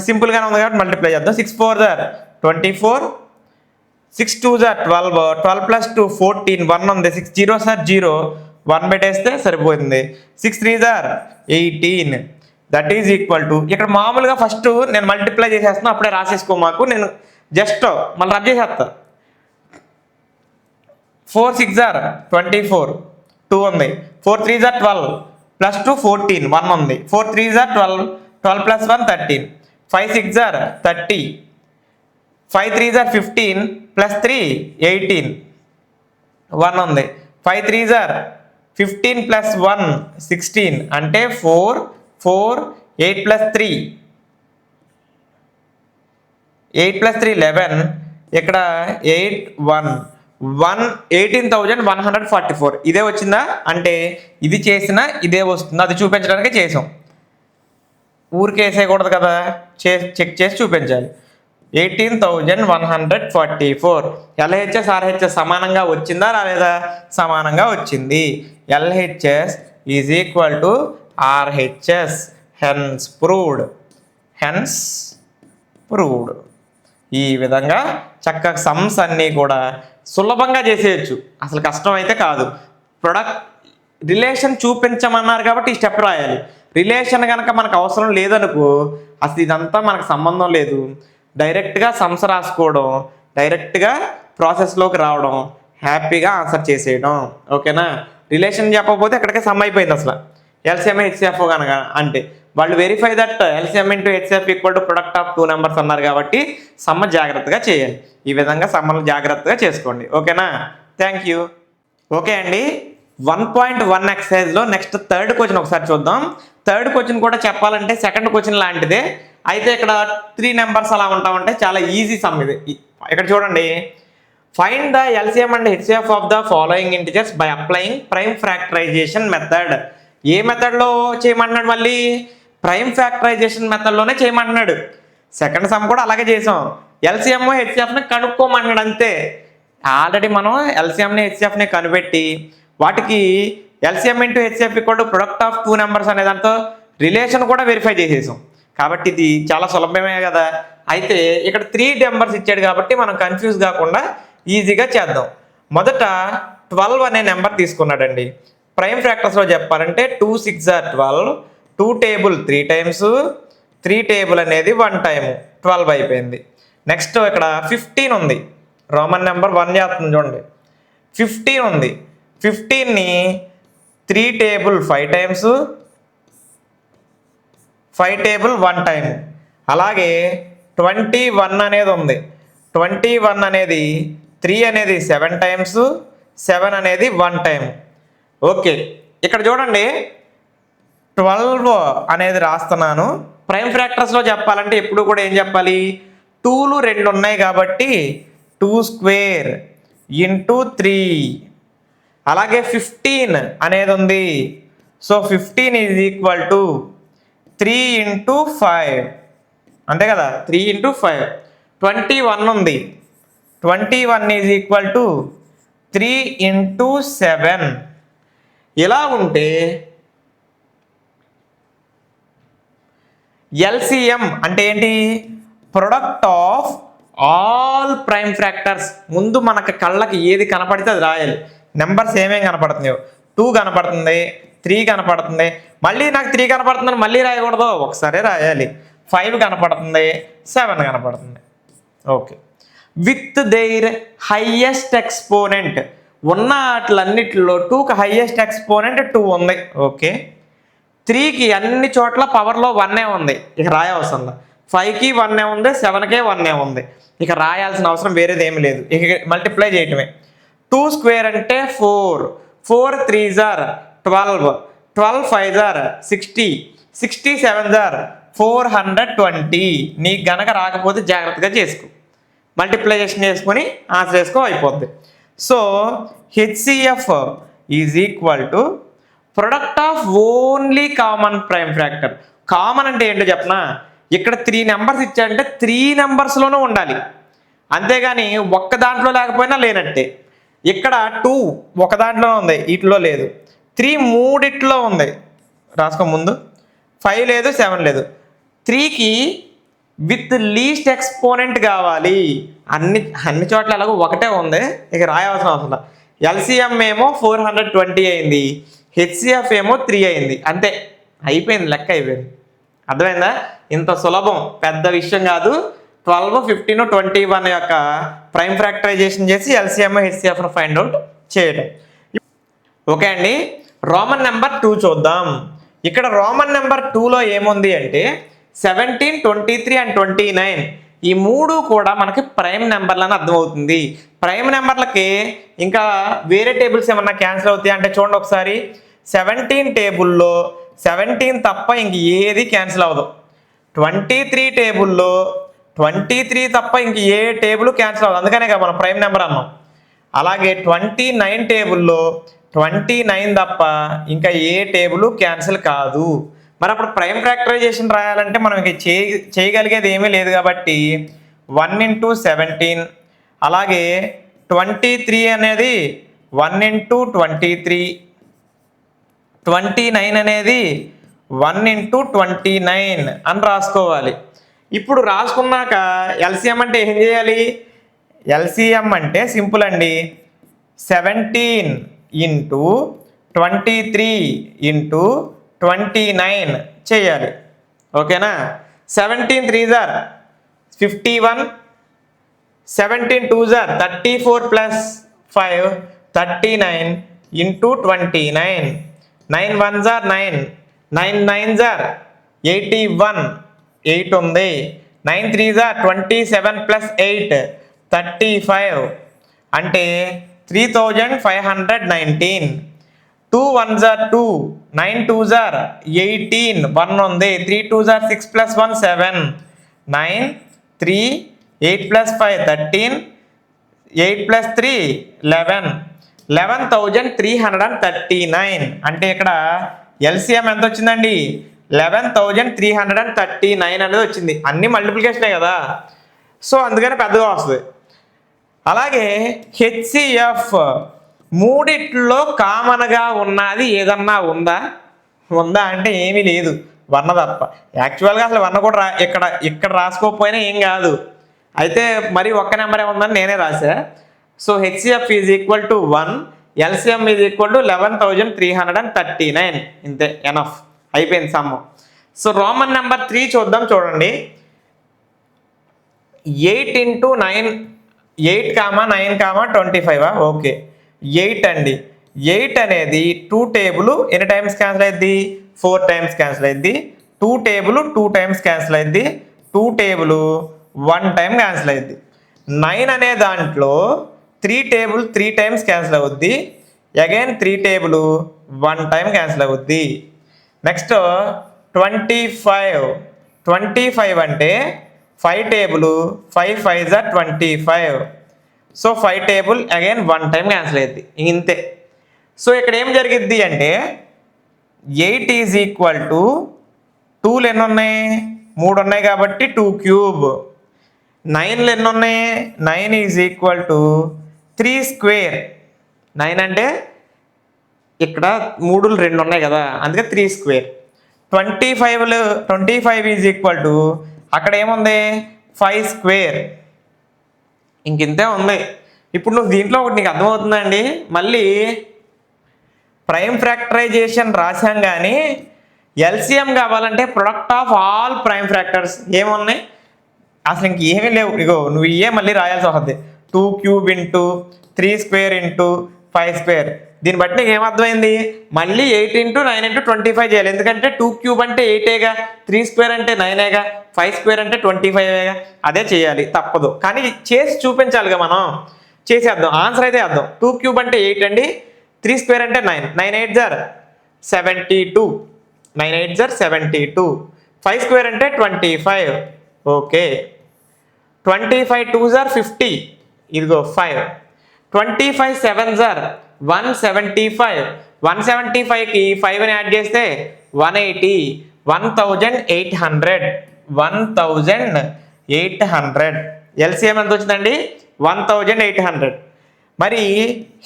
సింపుల్గానే ఉంది కాబట్టి మల్టిప్లై చేద్దాం. 6 4s are 24, 6 2s are 12, 12 plus 2 14, 1 ఉంది, 6 0s are 0, 1 పెట్టేస్తే సరిపోతుంది. 6 3s are 18. That is equal to ఇక్కడ మామూలుగా ఫస్ట్ నేను మల్టిప్లై చేసేస్తున్నా, అప్పుడే రాసేసుకో మాకు. నేను జస్ట్ మళ్ళీ రబ్ చేసేస్తా. 4 6s are 24, 2 ఉంది, 4 3s are 12 plus 2 14, 1 ఉంది, 4 3s are 12, 12 plus 1 13, 5 6 are 30, 5 3 are 15 plus 3 18, 1 ఉంది. 5 3 ఆర్ 15 ప్లస్ 1 16 అంటే 4 4 8 ప్లస్ 3 8 ప్లస్ 3 11, ఇక్కడ 8 1 18,144 ఇదే వచ్చిందా అంటే ఇది చేసినా ఇదే వస్తుంది, అది చూపించడానికి చేసాం. ఊరికే వేసేయకూడదు కదా, చెక్ చేసి చూపించాలి. 18,144 ఎల్హెచ్ఎస్ ఆర్హెచ్ఎస్ సమానంగా వచ్చిందా రాలేదా? సమానంగా వచ్చింది. LHS is equal to RHS, hence proved. ఈ విధంగా చక్కగా సమ్స్ అన్నీ కూడా సులభంగా చేసేయచ్చు, అసలు కష్టం అయితే కాదు. ప్రొడక్ట్ రిలేషన్ చూపించమన్నారు కాబట్టి ఈ స్టెప్ రాయాలి. రిలేషన్ కనుక మనకు అవసరం లేదనుకో అసలు ఇదంతా మనకు సంబంధం లేదు, డైరెక్ట్గా సమ్స్ రాసుకోవడం, డైరెక్ట్గా ప్రాసెస్లోకి రావడం, హ్యాపీగా ఆన్సర్ చేసేయడం. ఓకేనా? రిలేషన్ చెప్పకపోతే ఎక్కడికే సమ్ అయిపోయింది అసలు. ఎల్సిఎం హెచ్సిఎఫ్ కనుక అంటే వాళ్ళు verify that LCM into HCF equal to product of 2 numbers అన్నారు కాబట్టి సమ్మ జాగ్రత్తగా చేయాలి. ఈ విధంగా సమ్మలు జాగ్రత్తగా చేసుకోండి. ఓకేనా? Thank you. ఓకే అండి, 1.1 ఎక్సర్సైజ్లో నెక్స్ట్ థర్డ్ క్వశ్చన్ ఒకసారి చూద్దాం. థర్డ్ క్వశ్చన్ కూడా చెప్పాలంటే సెకండ్ క్వశ్చన్ లాంటిదే, అయితే ఇక్కడ 3 నెంబర్స్ అలా ఉంటామంటే చాలా ఈజీ సమ్ ఇది. ఇక్కడ చూడండి, find the LCM and HCF of the following integers by applying prime factorization method. ఏ మెథడ్లో చేయమంటున్నాడు? మళ్ళీ ప్రైమ్ ఫ్యాక్టరైజేషన్ మెథడ్లోనే చేయమంటున్నాడు. సెకండ్ సమ్ కూడా అలాగే చేసాం. ఎల్సిఎం హెచ్సిఎఫ్ని కనుక్కోమన్నాడు అంతే. ఆల్రెడీ మనం ఎల్సిఎంని హెచ్సిఎఫ్ని కనిపెట్టి వాటికి LCM into HCF equal to product of 2 numbers అనే దాంతో రిలేషన్ కూడా వెరిఫై చేసేసాం కాబట్టి ఇది చాలా సులభమే కదా. అయితే ఇక్కడ 3 నెంబర్స్ ఇచ్చాడు కాబట్టి మనం కన్ఫ్యూజ్ కాకుండా ఈజీగా చేద్దాం. మొదట 12 అనే నెంబర్ తీసుకున్నాడండి. ప్రైమ్ ఫ్యాక్టర్స్లో చెప్పాలంటే 2 6 ఆర్ 12, 2 టేబుల్ 3 టైమ్స్, 3 టేబుల్ అనేది 1 టైము, 12 అయిపోయింది. నెక్స్ట్ ఇక్కడ 15 ఉంది, రోమన్ నెంబర్ 1 చేస్తుంది చూడండి. 15 ఉంది, 15ని 3 టేబుల్ 5 టైమ్స్, 5 టేబుల్ 1 టైం. అలాగే 21 అనేది ఉంది, 21 అనేది 3 అనేది 7 టైమ్స్, 7 అనేది 1 టైం. ఓకే, ఇక్కడ చూడండి 12 అనేది రాస్తున్నాను. ప్రైమ్ ఫ్యాక్టర్స్లో చెప్పాలంటే ఎప్పుడు కూడా ఏం చెప్పాలి? 2లు 2 ఉన్నాయి కాబట్టి 2 స్క్వేర్ ఇంటూ 3. అలాగే 15 అనేది ఉంది, so 15 is equal to 3 into 5 అంతే కదా, 3 ఇంటూ 5. 21 ఉంది, 21 ఈజ్ ఈక్వల్ టు 3 ఇంటూ 7. ఇలా ఉంటే ఎల్సిఎం అంటే ఏంటి? Product of all prime factors. ముందు మనకు కళ్ళకి ఏది కనపడితే అది రాయాలి. నెంబర్స్ ఏమేమి కనపడుతున్నాయో 2 కనపడుతుంది, 3 కనపడుతుంది, మళ్ళీ నాకు 3 కనపడుతుందని మళ్ళీ రాయకూడదు, ఒకసారి రాయాలి. 5 కనపడుతుంది, 7 కనపడుతుంది. Okay, with their highest exponent. ఉన్న వాటిలన్నిటిలో 2కి హైయెస్ట్ ఎక్స్పోనెంట్ 2 ఉంది. ఓకే, 3కి అన్ని చోట్ల పవర్లో 1 ఉంది, ఇక రాయవసరం. 5కి 1 ఉంది, 7కి 1 ఉంది, ఇక రాయాల్సిన అవసరం వేరేది ఏమి లేదు, ఇక మల్టిప్లై చేయటమే. 2 స్క్వేర్ అంటే 4, 4 3 ఆర్ 12, 12 5 ఆర్ 60, 60 7 ఆర్ 420. నీకు గనక రాకపోతే జాగ్రత్తగా చేసుకో, మల్టిప్లైజేషన్ చేసుకొని ఆన్సర్ చేసుకో, అయిపోద్ది. So HCF is equal to product of only common prime factor. Common అంటే ఏంటో చెప్పనా? ఇక్కడ 3 నెంబర్స్ ఇచ్చాడంటే 3 నెంబర్స్లోనూ ఉండాలి, అంతేగాని ఒక్క దాంట్లో లేకపోయినా లేనట్టే. ఇక్కడ 2 ఒక దాంట్లో ఉంది, వీటిలో లేదు. 3 మూడిట్లో ఉంది, రాసుకో ముందు. 5 లేదు, 7 లేదు. 3కి విత్ లీస్ట్ ఎక్స్పోనెంట్ కావాలి, అన్ని చోట్ల ఎలాగో ఒకటే ఉంది, ఇక రాయవలసిన అవసరం. ఎల్సిఎం ఏమో 420 అయింది, హెచ్సిఎఫ్ ఏమో 3 అయింది, అంతే అయిపోయింది, లెక్క అయిపోయింది. అర్థమైందా? ఇంత సులభం, పెద్ద విషయం కాదు. 12, 15, 21 యొక్క ప్రైమ్ ఫ్యాక్టరైజేషన్ చేసి ఎల్సిఎం హెచ్సిఎఫ్ను ఫైండ్ అవుట్ చేయడం. ఓకే అండి, రోమన్ నెంబర్ 2 చూద్దాం. ఇక్కడ రోమన్ నెంబర్ 2లో ఏముంది అంటే 17, 23 అండ్ 29 ఈ మూడు కూడా మనకి ప్రైమ్ నెంబర్లని అర్థమవుతుంది. ప్రైమ్ నెంబర్లకి ఇంకా వేరే టేబుల్స్ ఏమన్నా క్యాన్సిల్ అవుతాయి అంటే చూడండి ఒకసారి. 17 టేబుల్లో 17 తప్ప ఇంక ఏది క్యాన్సిల్ అవ్వదు. 23 టేబుల్లో 23 తప్ప ఇంక ఏ టేబుల్ క్యాన్సిల్ అవ్వదు, అందుకనే కదా మనం ప్రైమ్ నెంబర్ అన్నాం. అలాగే 29 టేబుల్లో 29 తప్ప ఇంకా ఏ టేబుల్ క్యాన్సిల్ కాదు. మరి అప్పుడు ప్రైమ్ ఫ్యాక్టరైజేషన్ రాయాలంటే మనం ఇక చేయగలిగేది ఏమీ లేదు కాబట్టి 1 into 17, అలాగే 23 అనేది 1 into 23, 29 అనేది 1 into 29 అని రాసుకోవాలి. ఇప్పుడు రాసుకున్నాక ఎల్సిఎం అంటే ఏం చేయాలి? ఎల్సిఎం అంటే సింపుల్ అండి, 17 into 23 into 29 చేయాలి. ఓకేనా? 17 3s are 51, 17 2s are 34 plus 5 39 into 29, 9 1s are 9, 9 9s are 81, 8 ఉంది, 9 3s are 27 plus 8 35 అంటే 3519. 2 1s are 2, 9 2s are 18, 1 ఉంది, 3 2s are 6 plus 1 7, 9 3 8 plus 5 13, 8 plus 3 11, 11,339 అంటే ఇక్కడ ఎల్సిఎం ఎంత వచ్చిందండి? 11,339 అనేది వచ్చింది. అన్ని మల్టిప్లికేషనే కదా, సో అందుకని పెద్దగా వస్తుంది. అలాగే హెచ్సిఎఫ్ మూడిట్లో కామన్గా ఉన్నది ఏదన్నా ఉందా అంటే ఏమీ లేదు, 1 తప్ప. యాక్చువల్గా అసలు 1 కూడా ఇక్కడ రాసుకోకపోయినా ఏం కాదు, అయితే మరి ఒక్క నెంబరే ఉందని నేనే రాసా. So HCF is equal to 1, LCM is equal to 11,339. ఇంతే, ఎనఫ్, అయిపోయింది సమ్ము. సో రోమన్ నెంబర్ 3 చూద్దాం. చూడండి, 8 into 9, 8, 9, 25. ఓకే, 8 అండి. 8 అనేది 2 టేబుల్ ఎన్ని టైమ్స్ క్యాన్సిల్ అయింది? 4 టైమ్స్ క్యాన్సిల్ అయింది. 2 టేబుల్ 2 టైమ్స్ క్యాన్సిల్ అయింది. 2 టేబుల్ 1 టైం క్యాన్సిల్ అయింది. 9 అనే దాంట్లో 3 టేబుల్ 3 టైమ్స్ క్యాన్సిల్ అవుద్ది. అగైన్ 3 టేబుల్ 1 టైం క్యాన్సిల్ అవుద్ది. నెక్స్ట్ 25 అంటే 5 table 5 5s are 25. So 5 table again 1 time cancel అయ్యింది. ఇంతే. సో ఇక్కడ ఏం జరిగిద్ది అంటే 8 ఈజ్ ఈక్వల్ టు 2లు ఎన్ని ఉన్నాయి? 3 ఉన్నాయి కాబట్టి 2 క్యూబ్. 9లు ఎన్ని ఉన్నాయి? 9 ఈజ్ ఈక్వల్ టు 3 స్క్వేర్. 9 అంటే ఇక్కడ 3లు 2 ఉన్నాయి కదా, అందుకే 3 స్క్వేర్. 25 ఈజ్ ఈక్వల్ టు అక్కడ ఏముంది? 5 స్క్వేర్. ఇంకింతే ఉంది. ఇప్పుడు నువ్వు దీంట్లో ఒకటి నీకు అర్థమవుతుందండి, మళ్ళీ ప్రైమ్ ఫ్యాక్టరైజేషన్ రాసాం కానీ ఎల్సిఎం కావాలంటే product of all prime factors ఏమున్నాయి? అసలు ఇంక ఏమీ లేవు. ఇగో నువ్వు ఇవే మళ్ళీ రాయాల్సి వస్తుంది. 2 cube into 3 square into 5 square. దీన్ని బట్టి నీకు ఏమర్థమైంది? మళ్ళీ 8 into 9 into 25 చేయాలి. ఎందుకంటే 2 క్యూబ్ అంటే 8ఏగా, 3 స్క్వేర్ అంటే 9ఏగా, 5 స్క్వేర్ అంటే 25ఏగా. అదే చేయాలి, తప్పదు. కానీ చేసి చూపించాలిగా మనం. చేసేద్దాం, ఆన్సర్ అయితే వేద్దాం. 2 క్యూబ్ అంటే 8 అండి, 3 స్క్వేర్ అంటే 9, 9 8s are 72, 9 8s are 72. 5 square అంటే 25. Okay, 25 2s are 50. ఇదిగో 5. 25 7s are 175. 175కి 5ని యాడ్ చేస్తే 180. 1800. 1800. ఎల్సిఎం ఎంత వచ్చిందండి? 1800. మరి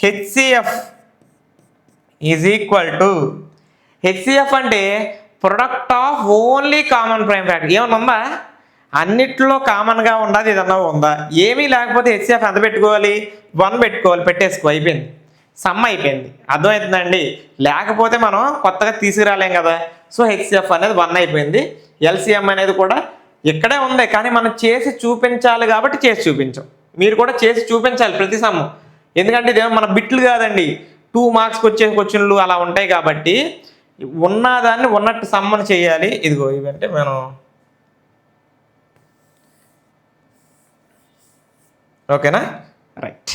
HCF is equal to, HCF అంటే product of only common prime factor. ఏమన్నా ఉందా? అన్నిట్లో కామన్గా ఉండదు, ఏదన్నా ఉందా? ఏమీ లేకపోతే హెచ్సిఎఫ్ ఎంత పెట్టుకోవాలి? 1 పెట్టుకోవాలి. పెట్టేసుకో, అయిపోయింది, సమ్ అయిపోయింది. అర్థమవుతుందండి? లేకపోతే మనం కొత్తగా తీసుకురాలేం కదా. సో హెచ్సిఎఫ్ అనేది 1 అయిపోయింది. ఎల్సిఎం అనేది కూడా ఇక్కడే ఉంది, కానీ మనం చేసి చూపించాలి కాబట్టి చేసి చూపించాం. మీరు కూడా చేసి చూపించాలి ప్రతి సమ్ము, ఎందుకంటే ఇదేమో మన బిట్లు కాదండి, 2 మార్క్స్కి వచ్చే క్వశ్చన్లు అలా ఉంటాయి కాబట్టి ఉన్నదాన్ని ఉన్నట్టు సమ్మని చేయాలి. ఇదిగో ఇవంటే మనం ఓకేనా రైట్.